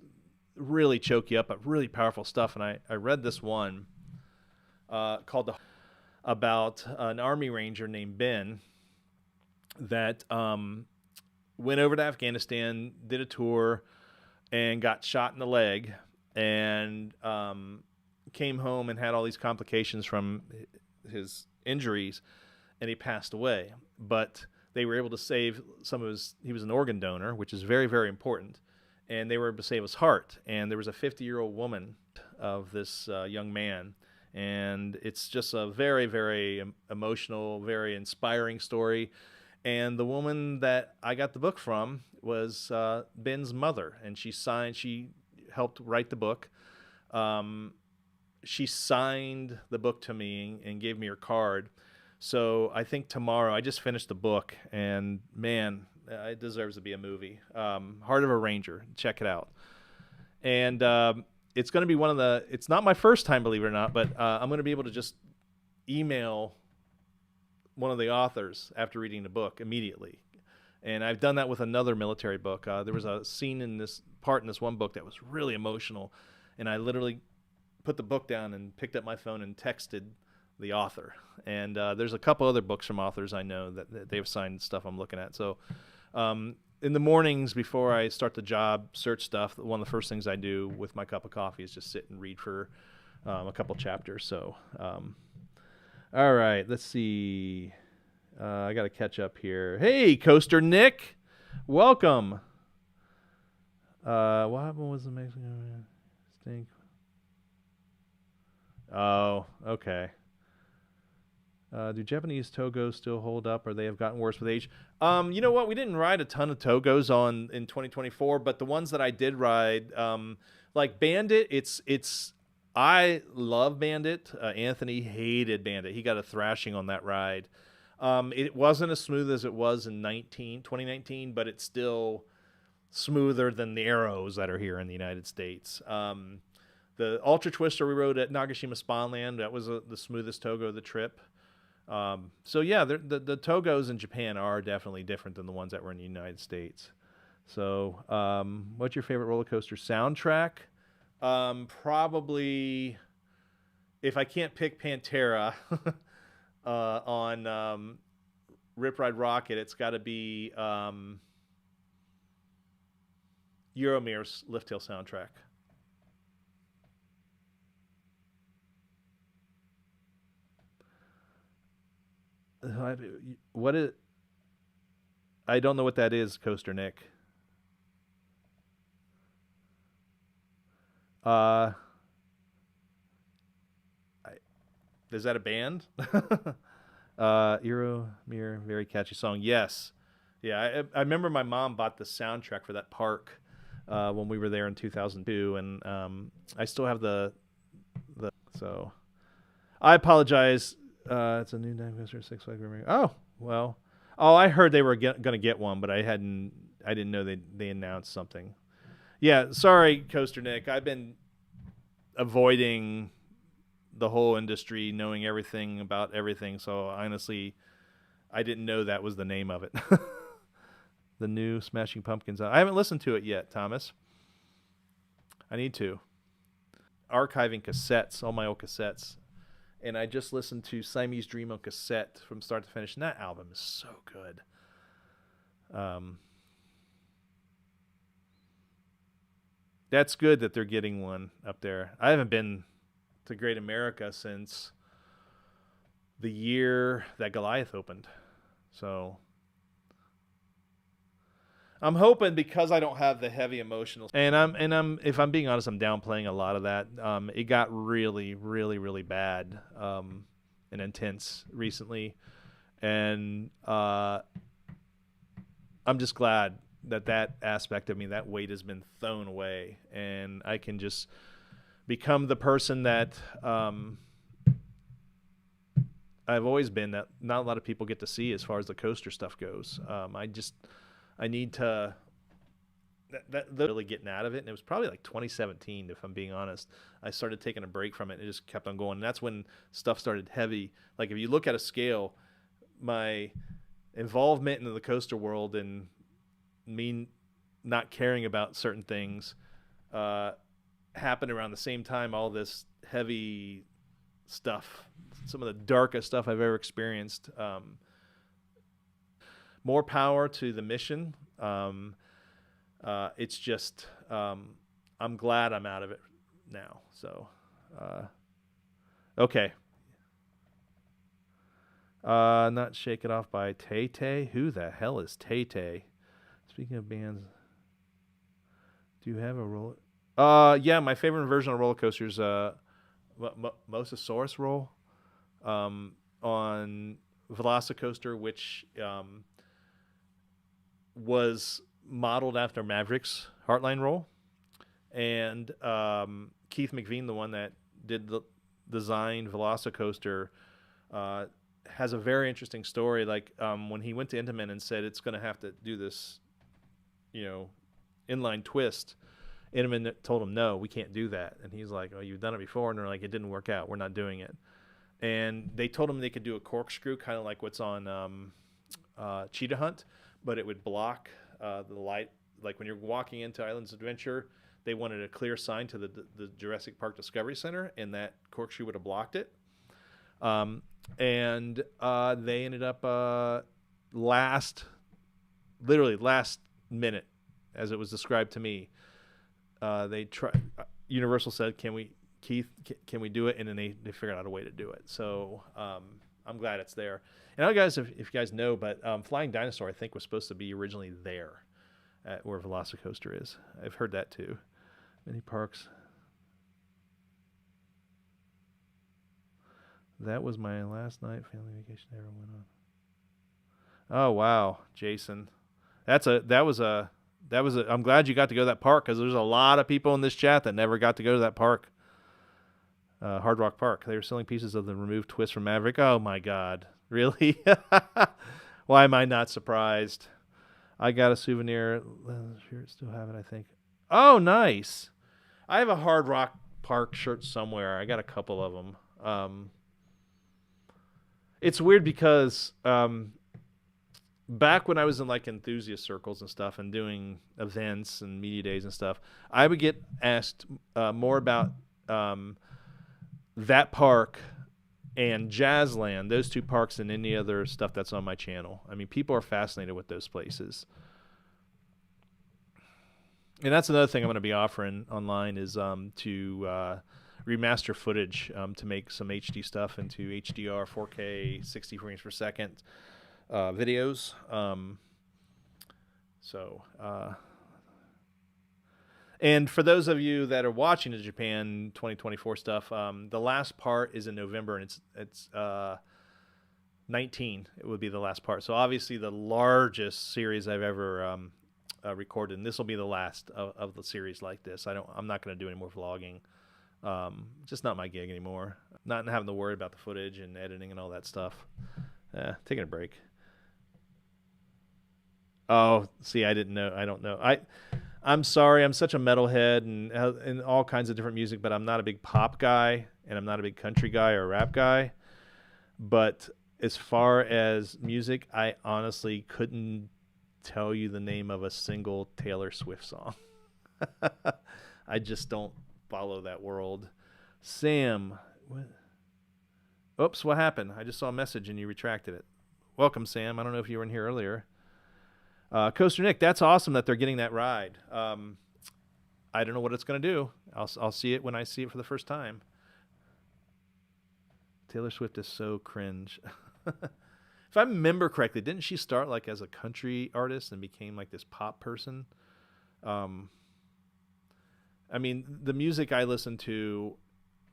really choke you up, but really powerful stuff. And I read this one about an Army Ranger named Ben that went over to Afghanistan, did a tour, and got shot in the leg, and came home and had all these complications from his injuries, and he passed away. But they were able to save he was an organ donor, which is very, very important. And they were able to save his heart. And there was a 50-year-old woman of this young man. And it's just a very, very emotional, very inspiring story. And the woman that I got the book from was Ben's mother. And she helped write the book. She signed the book to me and gave me her card. So I think tomorrow, I just finished the book, and man, it deserves to be a movie. Heart of a Ranger. Check it out. And it's going to be it's not my first time, believe it or not, but I'm going to be able to just email one of the authors after reading the book immediately. And I've done that with another military book. There was a scene in this one book that was really emotional, and I literally put the book down and picked up my phone and texted the author. And there's a couple other books from authors I know that they've signed stuff I'm looking at. So in the mornings before I start the job, search stuff, one of the first things I do with my cup of coffee is just sit and read for a couple chapters. So, all right, let's see. I got to catch up here. Hey, Coaster Nick, welcome. What happened was the Mexican stink? Oh, okay. Do Japanese Togos still hold up, or they have gotten worse with age? You know what? We didn't ride a ton of Togos in 2024, but the ones that I did ride, like Bandit, I love Bandit. Anthony hated Bandit. He got a thrashing on that ride. It wasn't as smooth as it was in 2019, but it's still smoother than the Arrows that are here in the United States. The Ultra Twister we rode at Nagashima Spawnland, that was the smoothest Togo of the trip. So yeah, the Togos in Japan are definitely different than the ones that were in the United States. So, what's your favorite roller coaster soundtrack? Probably, if I can't pick Pantera on Rip Ride Rocket, it's got to be Euromir's Lift Hill soundtrack. What is? I don't know what that is, Coaster Nick. Uh, is that a band? Mirror, very catchy song. Yes, yeah. I remember my mom bought the soundtrack for that park when we were there in 2002, and I still have the. So, I apologize. It's a new Dive Coaster, Six Flags River. Oh well. Oh, I heard they were going to get one, but I didn't know they announced something. Yeah, sorry, Coaster Nick. I've been avoiding the whole industry, knowing everything about everything. So honestly, I didn't know that was the name of it. The new Smashing Pumpkins. I haven't listened to it yet, Thomas. I need to. Archiving cassettes, all my old cassettes. And I just listened to Siamese Dream on cassette from start to finish, and that album is so good. That's good that they're getting one up there. I haven't been to Great America since the year that Goliath opened. So I'm hoping, because I don't have the heavy emotional, and I'm if I'm being honest, I'm downplaying a lot of that. It got really, really, really bad and intense recently, and I'm just glad that aspect of me, that weight, has been thrown away, and I can just become the person that I've always been, that not a lot of people get to see as far as the coaster stuff goes. I need to that really getting out of it, and it was probably like 2017, if I'm being honest. I started taking a break from it, and it just kept on going. And that's when stuff started heavy. Like if you look at a scale, my involvement in the coaster world and me not caring about certain things happened around the same time all this heavy stuff, some of the darkest stuff I've ever experienced. More power to the mission. It's just I'm glad I'm out of it now. So okay. Not Shake It Off by Tay Tay. Who the hell is Tay Tay? Speaking of bands, do you have a roller? Yeah, my favorite version of roller coasters, Mosasaurus roll, on Velocicoaster, which was modeled after Maverick's Heartline roll, and Keith McVean, the one that did the design Velocicoaster, has a very interesting story. Like when he went to Intamin and said it's going to have to do this, inline twist, Intamin told him, no, we can't do that. And he's like, oh, you've done it before. And they're like, it didn't work out. We're not doing it. And they told him they could do a corkscrew, kind of like what's on Cheetah Hunt, but it would block the light. Like when you're walking into Islands Adventure, they wanted a clear sign to the Jurassic Park Discovery Center, and that corkscrew would have blocked it. And they ended up last minute, as it was described to me. They try. Universal said, "Can we, Keith? Can we do it?" And then they figured out a way to do it. So I'm glad it's there. And I don't know, guys, if you guys know, but Flying Dinosaur, I think, was supposed to be originally there at where Velocicoaster is. I've heard that too. Many parks. That was my last night family vacation I ever went on. Oh wow, Jason, that was a I'm glad you got to go to that park, because there's a lot of people in this chat that never got to go to that park. Hard Rock Park. They were selling pieces of the removed twist from Maverick. Oh my God, really? Why am I not surprised? I got a souvenir. Still have it, I think. Oh, nice. I have a Hard Rock Park shirt somewhere. I got a couple of them. It's weird because back when I was in like enthusiast circles and stuff and doing events and media days and stuff, I would get asked more about that park and Jazzland, those two parks, than any other stuff that's on my channel. I mean, people are fascinated with those places. And that's another thing I'm going to be offering online is to remaster footage to make some HD stuff into HDR, 4K, 60 frames per second videos. And for those of you that are watching the Japan 2024 stuff, the last part is in November, and it's 19. It would be the last part. So obviously the largest series I've ever recorded, and this will be the last of the series like this. I'm not going to do any more vlogging. Just not my gig anymore. Not having to worry about the footage and editing and all that stuff. Taking a break. Oh, see, I didn't know. I don't know. I'm sorry. I'm such a metalhead and all kinds of different music, but I'm not a big pop guy, and I'm not a big country guy or rap guy. But as far as music, I honestly couldn't tell you the name of a single Taylor Swift song. I just don't follow that world. Sam, what? Oops, what happened? I just saw a message and you retracted it. Welcome, Sam. I don't know if you were in here earlier. Coaster Nick, that's awesome that they're getting that ride. I don't know what it's going to do. I'll see it when I see it for the first time. Taylor Swift is so cringe. If I remember correctly, didn't she start like as a country artist and became like this pop person? I mean, the music I listen to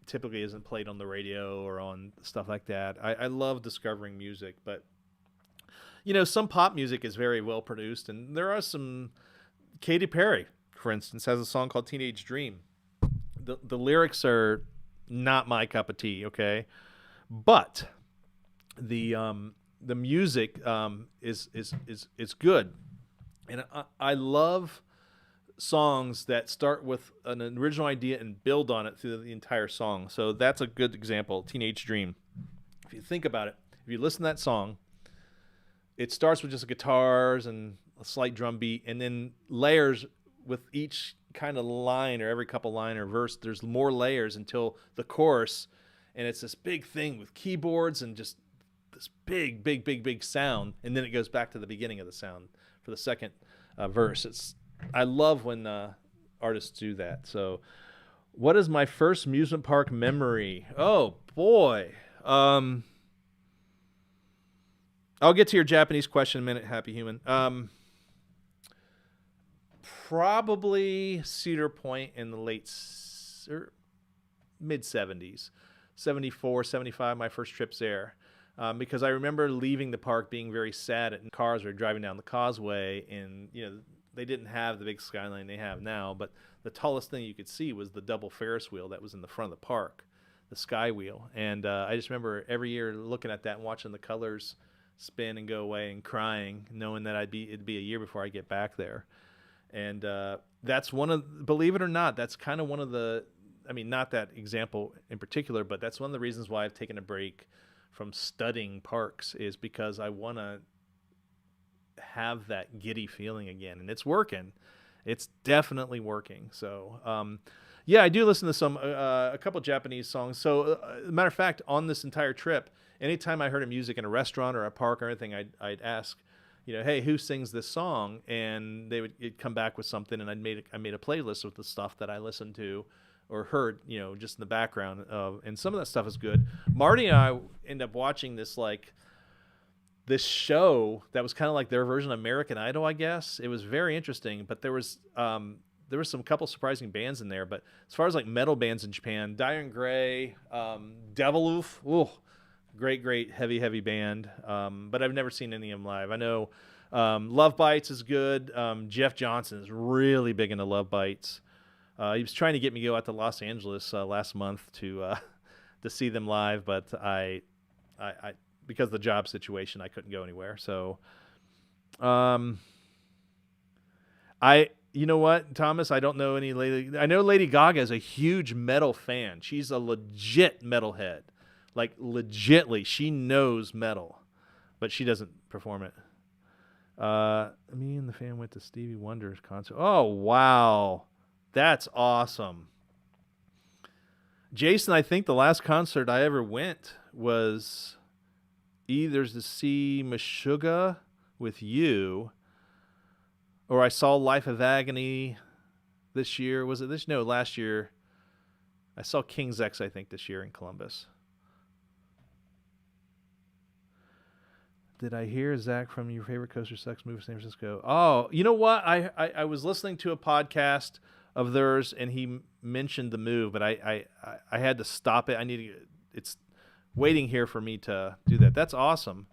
typically isn't played on the radio or on stuff like that. I love discovering music, but you know, some pop music is very well produced, and there are some. Katy Perry, for instance, has a song called Teenage Dream. The lyrics are not my cup of tea, okay? But the music is good. And I love songs that start with an original idea and build on it through the entire song. So that's a good example, Teenage Dream. If you think about it, if you listen to that song, it starts with just guitars and a slight drum beat, and then layers with each kind of line or every couple line or verse. There's more layers until the chorus, and it's this big thing with keyboards and just this big sound, and then it goes back to the beginning of the sound for the second verse. I love when artists do that. So, what is my first amusement park memory? Oh boy. I'll get to your Japanese question in a minute, Happy Human. Probably Cedar Point in the mid-70s. 74, 75, my first trips there. Because I remember leaving the park being very sad and cars were driving down the causeway, and you know they didn't have the big skyline they have now, but the tallest thing you could see was the double Ferris wheel that was in the front of the park, the Sky Wheel. And I just remember every year looking at that and watching the colors spin and go away and crying, knowing that it'd be a year before I get back there. And that's believe it or not, that's kind of one of the, I mean, not that example in particular, but that's one of the reasons why I've taken a break from studying parks, is because I want to have that giddy feeling again. And it's working. It's definitely working. So, yeah, I do listen to a couple Japanese songs. So, as a matter of fact, on this entire trip, anytime I heard a music in a restaurant or a park or anything, I'd ask, hey, who sings this song? And it'd come back with something, and I made a playlist with the stuff that I listened to or heard, just in the background of, and some of that stuff is good. Marty and I end up watching this show that was kind of like their version of American Idol, I guess. It was very interesting, but there was some couple surprising bands in there. But as far as like metal bands in Japan, Dire Gray, Deviloof, great heavy band. But I've never seen any of them live. I know Love Bites is good. Jeff Johnson is really big into Love Bites. He was trying to get me to go out to Los Angeles last month to see them live, but I because of the job situation, I couldn't go anywhere. So, you know what, Thomas? I don't know any Lady. I know Lady Gaga is a huge metal fan. She's a legit metalhead, like legitly. She knows metal, but she doesn't perform it. Me and the fan went to Stevie Wonder's concert. Oh wow, that's awesome. Jason, I think the last concert I ever went was either to see Meshuggah with you, or I saw Life of Agony this year. Was it this? No, last year. I saw King's X, I think, this year in Columbus. Did I hear, Zach, from your favorite Coaster Sucks move, San Francisco? Oh, you know what? I was listening to a podcast of theirs, and he mentioned the move, but I had to stop it. It's waiting here for me to do that. That's awesome.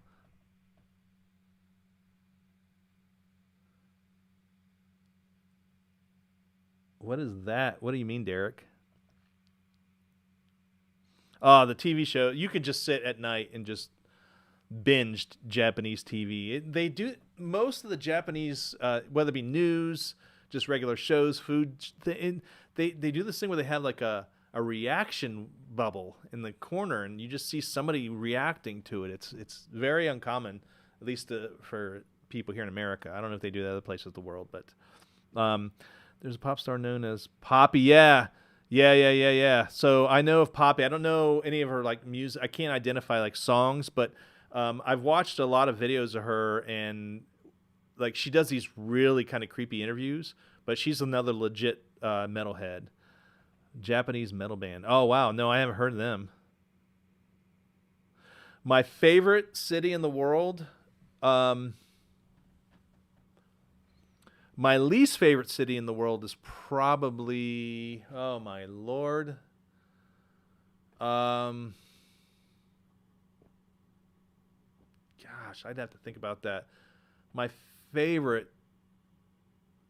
What is that? What do you mean, Derek? Oh, the TV show. You could just sit at night and just binge Japanese TV. They do most of the Japanese, whether it be news, just regular shows, food. They do this thing where they have like a reaction bubble in the corner, and you just see somebody reacting to it. It's very uncommon, at least for people here in America. I don't know if they do that other places of the world, but there's a pop star known as Poppy. Yeah. So I know of Poppy. I don't know any of her like music. I can't identify like songs, but I've watched a lot of videos of her, and like she does these really kind of creepy interviews, but she's another legit metalhead. Japanese metal band. Oh, wow. No, I haven't heard of them. My favorite city in the world. My least favorite city in the world is probably, oh, my Lord. Gosh, I'd have to think about that. My favorite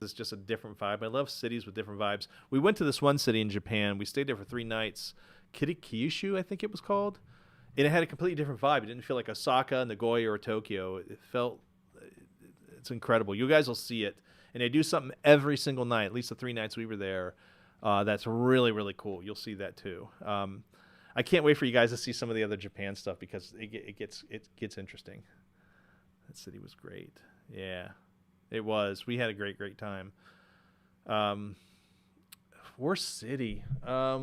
is just a different vibe. I love cities with different vibes. We went to this one city in Japan. We stayed there for 3 nights. Kyushu, I think it was called. And it had a completely different vibe. It didn't feel like Osaka, Nagoya, or Tokyo. It's incredible. You guys will see it. And they do something every single night, at least the 3 nights we were there. That's really, really cool. You'll see that too. I can't wait for you guys to see some of the other Japan stuff because it gets interesting. That city was great. Yeah. It was. We had a great time. Worst city. I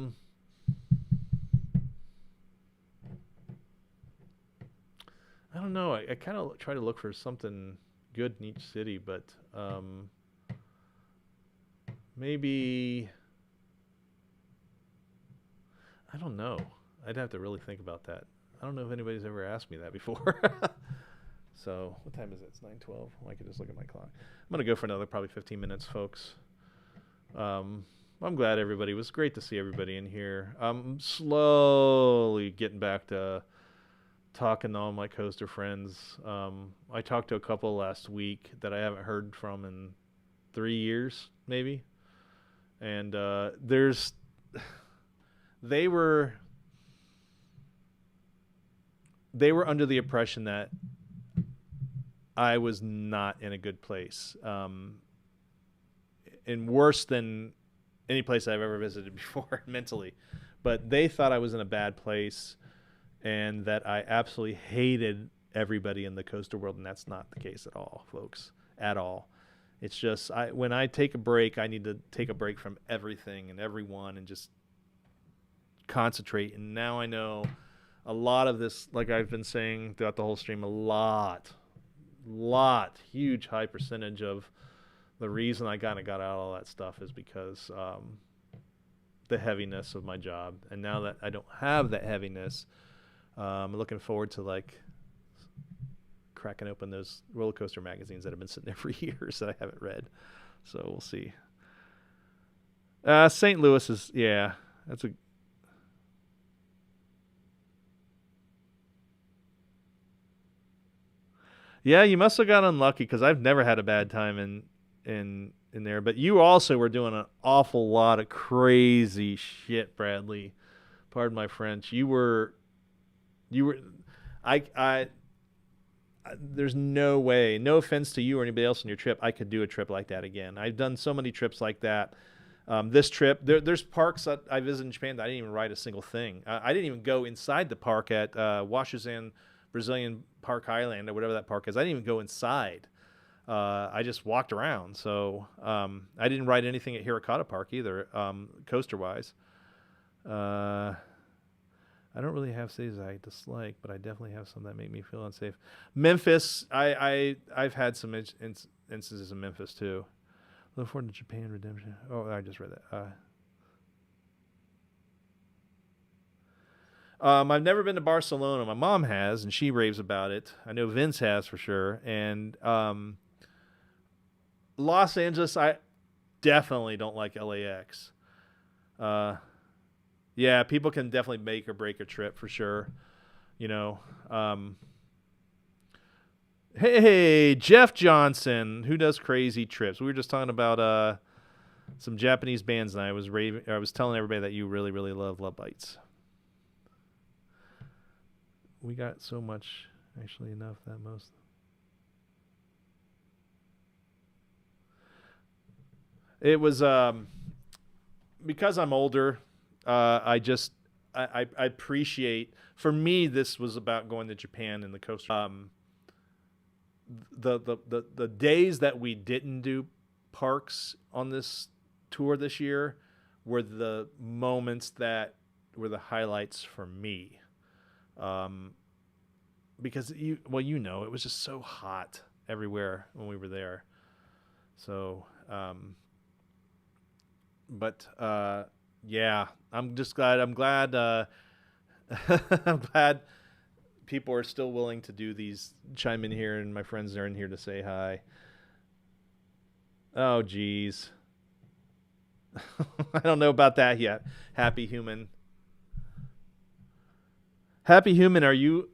don't know. I kind of try to look for something good in each city, but maybe I don't know. I'd have to really think about that. I don't know if anybody's ever asked me that before. So, what time is it? It's 9:12. I could just look at my clock. I'm going to go for another probably 15 minutes, folks. I'm glad everybody. It was great to see everybody in here. I'm slowly getting back to talking to all my coaster friends. I talked to a couple last week that I haven't heard from in 3 years, maybe. And they were under the impression that I was not in a good place, and worse than any place I've ever visited before mentally. But they thought I was in a bad place and that I absolutely hated everybody in the coaster world, and that's not the case at all, folks, at all. It's just when I take a break, I need to take a break from everything and everyone and just concentrate. And now I know a lot of this, like I've been saying throughout the whole stream, a lot huge high percentage of the reason I kind of got out of all that stuff is because the heaviness of my job. And now that I don't have that heaviness, I'm looking forward to like cracking open those roller coaster magazines that have been sitting there for years that I haven't read. So we'll see. St. Louis is, yeah, that's a. Yeah, you must have got unlucky because I've never had a bad time in there. But you also were doing an awful lot of crazy shit, Bradley. Pardon my French. You were, I. There's no way. No offense to you or anybody else on your trip, I could do a trip like that again. I've done so many trips like that. This trip, there's parks that I visited in Japan that I didn't even ride a single thing. I didn't even go inside the park at Washuzan Brazilian Park Highland or whatever that park is. I didn't even go inside. I just walked around. So I didn't ride anything at Hirakata Park either, coaster-wise. I don't really have cities I dislike, but I definitely have some that make me feel unsafe. Memphis, I've had some instances in Memphis too. Look forward to Japan Redemption. Oh, I just read that. I've never been to Barcelona. My mom has, and she raves about it. I know Vince has for sure. And Los Angeles, I definitely don't like LAX. Yeah, people can definitely make or break a trip for sure. You know. Hey, Jeff Johnson, who does crazy trips? We were just talking about some Japanese bands, and I was telling everybody that you really, really love Love Bites. We got so much, actually enough that most. It was because I'm older. I appreciate. For me, this was about going to Japan and the coaster. The days that we didn't do parks on this tour this year were the moments that were the highlights for me. Because it was just so hot everywhere when we were there. So, yeah, I'm just glad. I'm glad. I'm glad people are still willing to do these. Chime in here, and my friends are in here to say hi. Oh, geez. I don't know about that yet. Happy Human. Happy Human, are you?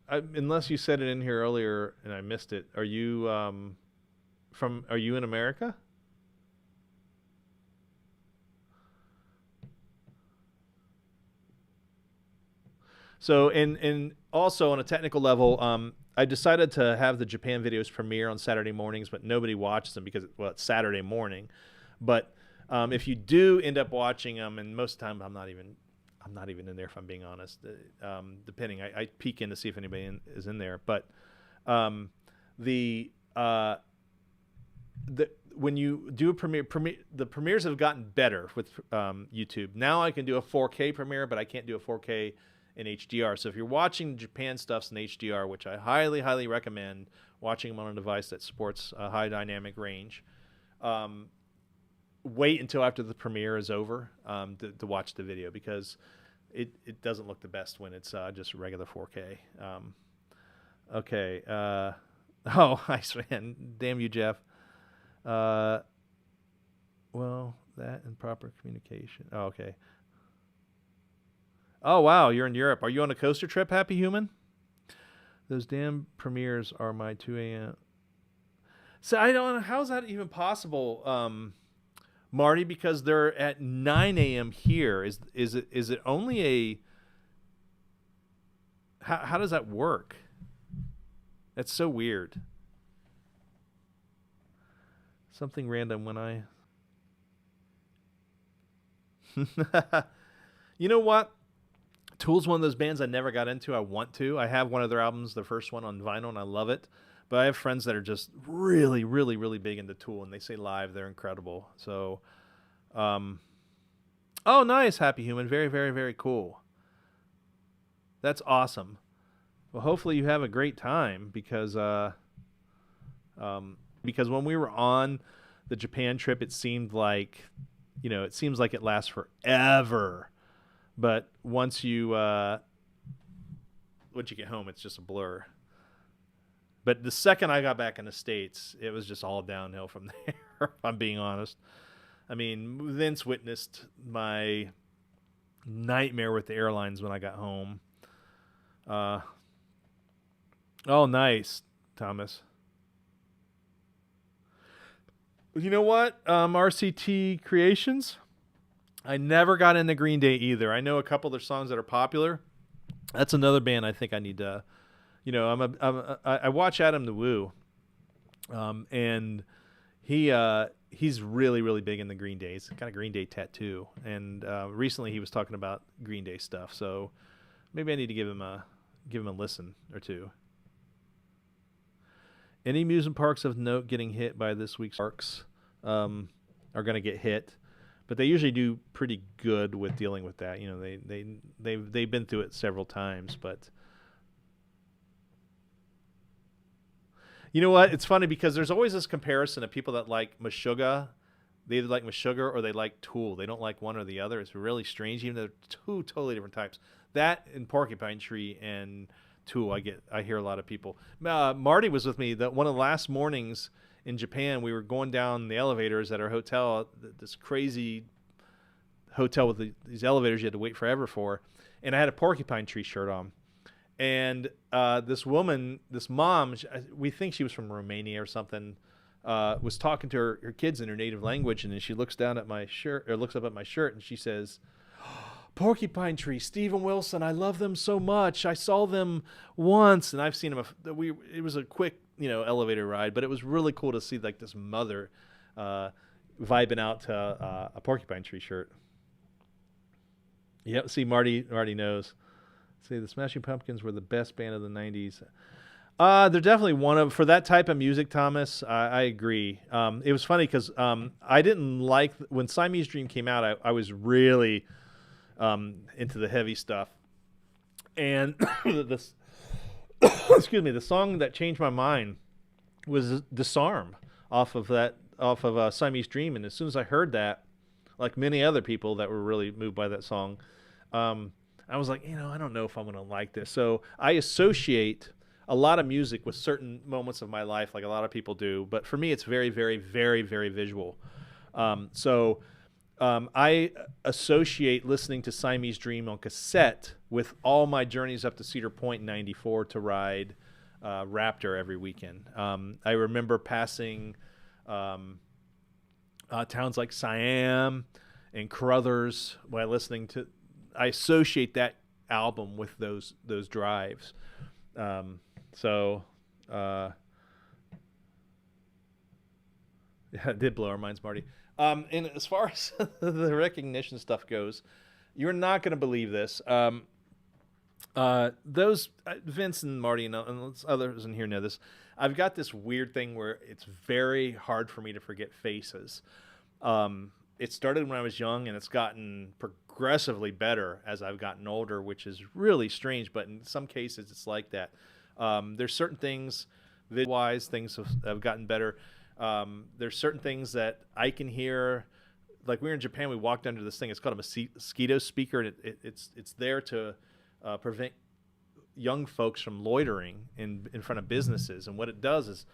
Unless you said it in here earlier and I missed it. Are you Are you in America? So, and also on a technical level, I decided to have the Japan videos premiere on Saturday mornings, but nobody watches them because it's Saturday morning. But if you do end up watching them, and most of the time I'm not even in there if I'm being honest. Depending, I peek in to see if anybody is in there. But the when you do a premiere, the premieres have gotten better with YouTube. Now I can do a 4K premiere, but I can't do a 4K in HDR. So if you're watching Japan stuffs in HDR, which I highly, highly recommend watching them on a device that supports a high dynamic range, wait until after the premiere is over to watch the video, because it doesn't look the best when it's just regular 4K. Okay. Oh, nice, man. Damn you, Jeff. Well, that and proper communication. Oh, okay. Oh, wow, you're in Europe. Are you on a coaster trip, Happy Human? Those damn premieres are my 2 a.m. So I don't know. How is that even possible, Marty? Because they're at 9 a.m. here. Is it only a... How does that work? That's so weird. Something random when I... You know what? Tool's one of those bands I never got into. I want to. I have one of their albums, the first one, on vinyl, and I love it. But I have friends that are just really, really, really big into Tool, and they say live they're incredible. So, oh, nice, Happy Human. Very, very, very cool. That's awesome. Well, hopefully you have a great time, because Because when we were on the Japan trip, it seemed like, it seems like it lasts forever. But once you get home, it's just a blur. But the second I got back in the States, it was just all downhill from there, if I'm being honest. I mean, Vince witnessed my nightmare with the airlines when I got home. Oh, nice, Thomas. You know what? RCT Creations? I never got into Green Day either. I know a couple of their songs that are popular. That's another band I think I need to... I watch Adam the Woo, and he's really, really big in the Green Day. He's got a Green Day tattoo, and recently he was talking about Green Day stuff. So maybe I need to give him a listen or two. Any amusement parks of note getting hit by this week's parks are going to get hit, but they usually do pretty good with dealing with that. They've been through it several times, but. You know what? It's funny because there's always this comparison of people that like Meshuggah. They either like Meshuggah or they like Tool. They don't like one or the other. It's really strange, even though they're two totally different types. That and Porcupine Tree and Tool, I hear a lot of people. Marty was with me. One of the last mornings in Japan, we were going down the elevators at our hotel, this crazy hotel with these elevators you had to wait forever for, and I had a Porcupine Tree shirt on. And this mom, we think she was from Romania or something, was talking to her kids in her native language, and then she looks down at my shirt, or looks up at my shirt, and she says, "Porcupine Tree, Steven Wilson, I love them so much. I saw them once, and I've seen them. It was a quick, elevator ride, but it was really cool to see like this mother vibing out to a Porcupine Tree shirt." Yep, see, Marty knows. Say the Smashing Pumpkins were the best band of the 90s. They're definitely one of, for that type of music, Thomas, I agree. It was funny because I didn't like, when Siamese Dream came out, I was really into the heavy stuff. And this, excuse me, the song that changed my mind was Disarm off of Siamese Dream. And as soon as I heard that, like many other people that were really moved by that song, I was like, I don't know if I'm going to like this. So I associate a lot of music with certain moments of my life, like a lot of people do. But for me, it's very, very, very, very visual. So I associate listening to Siamese Dream on cassette with all my journeys up to Cedar Point in '94 to ride Raptor every weekend. I remember passing towns like Siam and Carruthers while listening to. I associate that album with those drives. Yeah, it did blow our minds, Marty. And as far as the recognition stuff goes, you're not going to believe this. Those Vince and Marty and others in here know this. I've got this weird thing where it's very hard for me to forget faces. It started when I was young, and it's gotten progressively better as I've gotten older, which is really strange, but in some cases it's like that. There's certain things, visual-wise, things have gotten better. There's certain things that I can hear. Like we were in Japan, we walked under this thing. It's called a mosquito speaker, and it's there to prevent young folks from loitering in front of businesses. And what it does is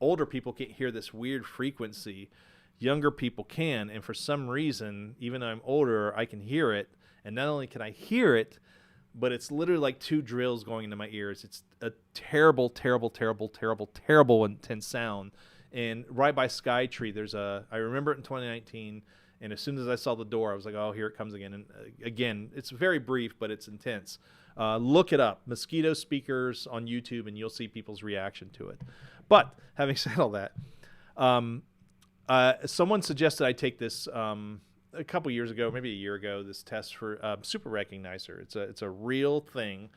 older people can't hear this weird frequency. Younger people can, and for some reason, even though I'm older, I can hear it. And not only can I hear it, but it's literally like two drills going into my ears. It's a terrible, terrible, terrible, terrible, terrible intense sound. And right by Skytree, I remember it in 2019, and as soon as I saw the door, I was like, oh, here it comes again. And again, it's very brief, but it's intense. Look it up, mosquito speakers on YouTube, and you'll see people's reaction to it. But having said all that, someone suggested I take this a couple years ago, maybe a year ago, this test for Super Recognizer. It's a real thing.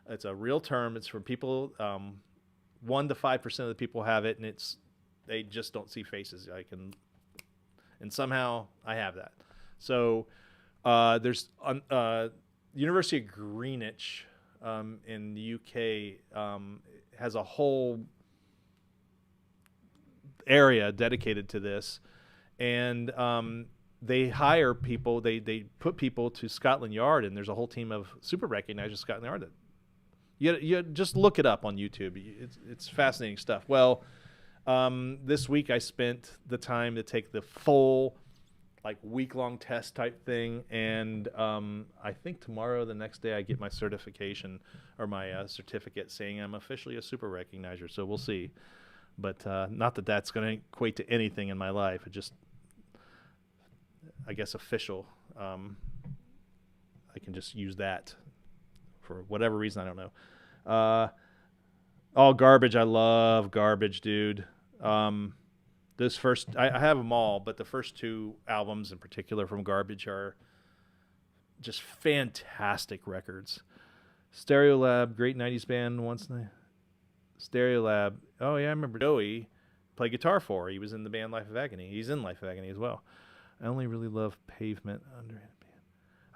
It's a real term. It's for people, 1 to 5% of the people have it, and they just don't see faces. And somehow I have that. So there's University of Greenwich in the UK has a whole area dedicated to this, and they hire people. They put people to Scotland Yard, and there's a whole team of super recognizers at Scotland Yard. That you just look it up on YouTube. It's fascinating stuff. Well, this week I spent the time to take the full, like, week-long test type thing, and I think tomorrow, the next day, I get my certification or my certificate saying I'm officially a super recognizer. So we'll see, but not that that's going to equate to anything in my life. It just, I guess, official. I can just use that for whatever reason, I don't know. All Garbage. I love Garbage, dude. This first, I have them all, but the first two albums in particular from Garbage are just fantastic records. Stereolab, great 90s band once. Stereolab, oh yeah, I remember Joey played guitar for. He was in the band Life of Agony. He's in Life of Agony as well. I only really love Pavement.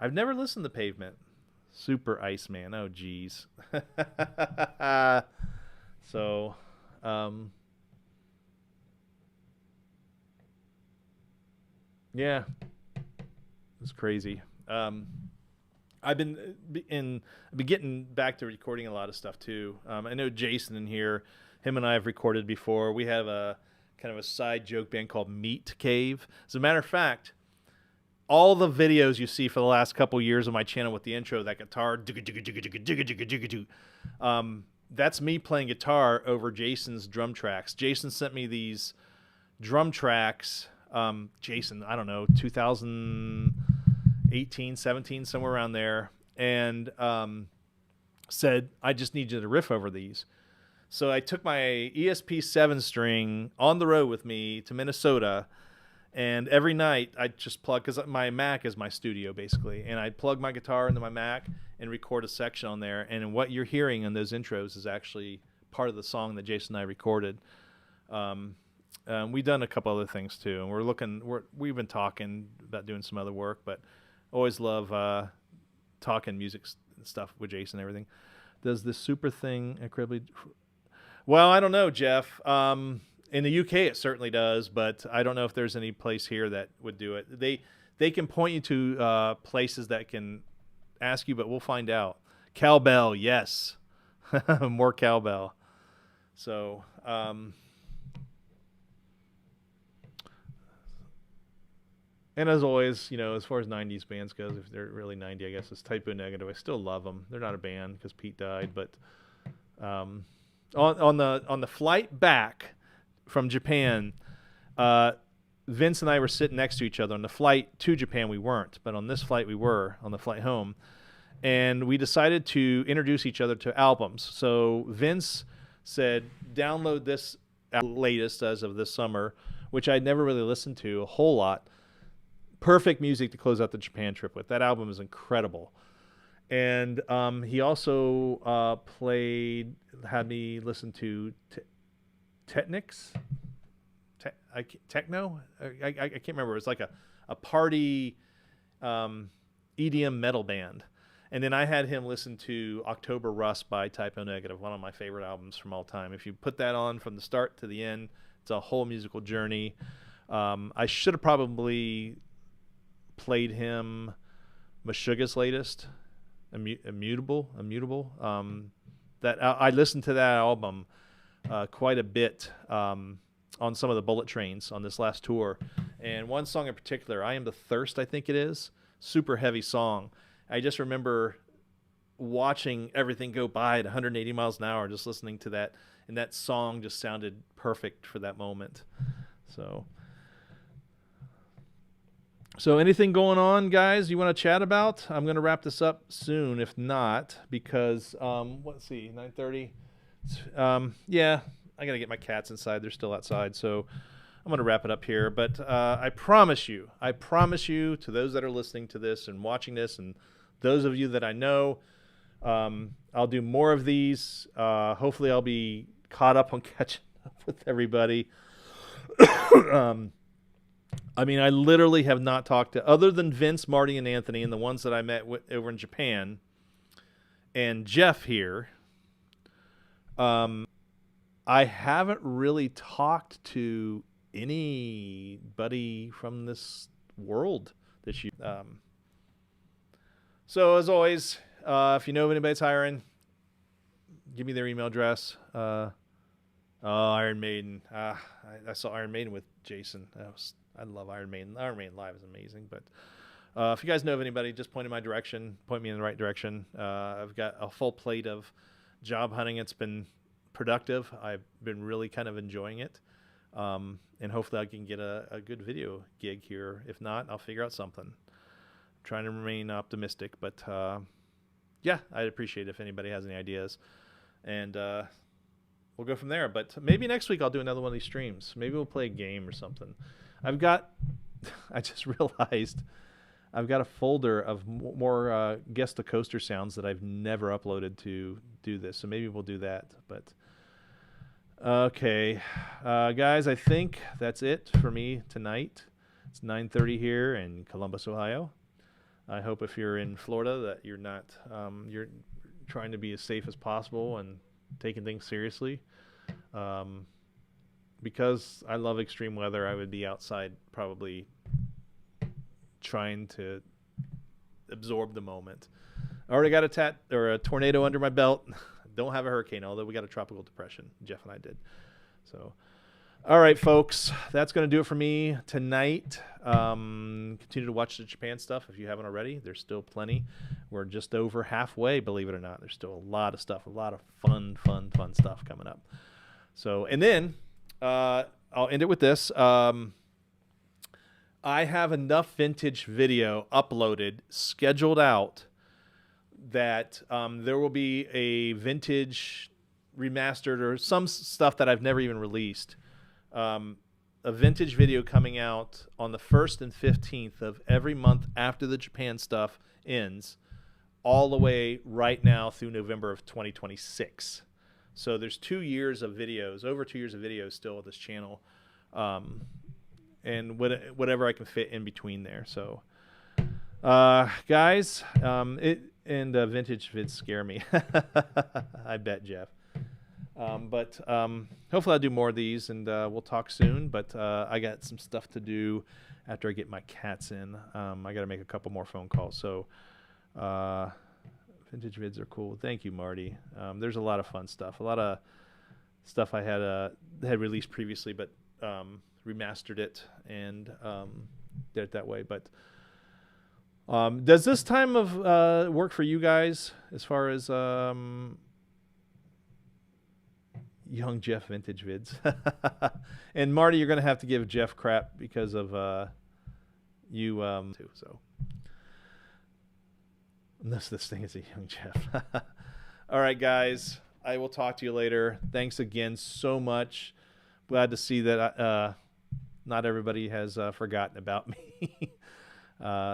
I've never listened to Pavement. Super Iceman. Oh, geez. So, yeah, it's crazy. I've been getting back to recording a lot of stuff too. I know Jason in here, him and I have recorded before. We have a kind of a side joke band called Meat Cave. As a matter of fact, all the videos you see for the last couple years on my channel with the intro, that guitar, that's me playing guitar over Jason's drum tracks. Jason sent me these drum tracks. Jason, I don't know, 2018, 17, somewhere around there, and said, I just need you to riff over these. So I took my ESP 7-string on the road with me to Minnesota, and every night I just plug, because my Mac is my studio basically, and I'd plug my guitar into my Mac and record a section on there, and what you're hearing in those intros is actually part of the song that Jason and I recorded. We've done a couple other things too, and we've been talking about doing some other work, but always love talking music stuff with Jason and everything. Does this super thing incredibly... Well, I don't know, Jeff. In the UK, it certainly does, but I don't know if there's any place here that would do it. They can point you to places that can ask you, but we'll find out. Cowbell, yes. More cowbell. So, and as always, as far as 90s bands goes, if they're really 90, I guess it's Typo Negative. I still love them. They're not a band because Pete died, but on the flight back from Japan, Vince and I were sitting next to each other. On the flight to Japan, we weren't, but on this flight, we were, on the flight home. And we decided to introduce each other to albums. So Vince said, download this latest as of this summer, which I'd never really listened to a whole lot. Perfect music to close out the Japan trip with. That album is incredible. And he also had me listen to Technics? Techno? I can't remember. It was like a party EDM metal band. And then I had him listen to October Rust by Typo Negative, one of my favorite albums from all time. If you put that on from the start to the end, it's a whole musical journey. I should have probably played him Meshuggah's latest, Immutable. That I listened to that album quite a bit on some of the Bullet Trains on this last tour, and one song in particular, "I Am the Thirst," I think it is, super heavy song. I just remember watching everything go by at 180 miles an hour, just listening to that, and that song just sounded perfect for that moment. So anything going on, guys, you want to chat about? I'm going to wrap this up soon, if not, because, let's see, 9:30. Yeah, I got to get my cats inside. They're still outside, so I'm going to wrap it up here. But I promise you, to those that are listening to this and watching this, and those of you that I know, I'll do more of these. Hopefully I'll be caught up on catching up with everybody. I mean, I literally have not talked to, other than Vince, Marty, and Anthony, and the ones that I met over in Japan, and Jeff here. I I haven't really talked to anybody from this world this year. So as always, if you know of anybody that's hiring, give me their email address. Iron Maiden. I saw Iron Maiden with Jason. I love Iron Maiden. Iron Maiden Live is amazing. But if you guys know of anybody, just point in my direction. Point me in the right direction. I've got a full plate of job hunting. It's been productive. I've been really kind of enjoying it. And hopefully I can get a good video gig here. If not, I'll figure out something. I'm trying to remain optimistic. But yeah, I'd appreciate it if anybody has any ideas. And we'll go from there. But maybe next week I'll do another one of these streams. Maybe we'll play a game or something. I just realized I've got a folder of more Guess the Coaster sounds that I've never uploaded to do this. So maybe we'll do that. But okay, guys, I think that's it for me tonight. It's 9:30 here in Columbus, Ohio. I hope if you're in Florida that you're not, you're trying to be as safe as possible and taking things seriously. Because I love extreme weather, I would be outside probably trying to absorb the moment. I already got a tornado under my belt. Don't have a hurricane, although we got a tropical depression. Jeff and I did. So, all right, folks, that's going to do it for me tonight. Continue to watch the Japan stuff if you haven't already. There's still plenty. We're just over halfway, believe it or not. There's still a lot of stuff, a lot of fun stuff coming up. So, and then I'll end it with this. I have enough vintage video uploaded, scheduled out, that there will be a vintage remastered or some stuff that I've never even released. A vintage video coming out on the 1st and 15th of every month after the Japan stuff ends, all the way right now through November of 2026. So there's 2 years of videos, over 2 years of videos still on this channel, and whatever I can fit in between there. So, guys, vintage vids scare me. I bet, Jeff. But hopefully I'll do more of these, and we'll talk soon. But I got some stuff to do after I get my cats in. I got to make a couple more phone calls. So vintage vids are cool. Thank you, Marty. There's a lot of fun stuff. A lot of stuff I had released previously, but remastered it and did it that way. But does this time of work for you guys as far as young Jeff vintage vids? And Marty, you're going to have to give Jeff crap because of you too. So unless this thing is a young Jeff. All right, guys, I will talk to you later. Thanks again so much. Glad to see that not everybody has forgotten about me.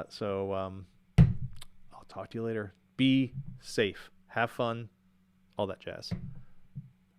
So I'll talk to you later. Be safe. Have fun. All that jazz.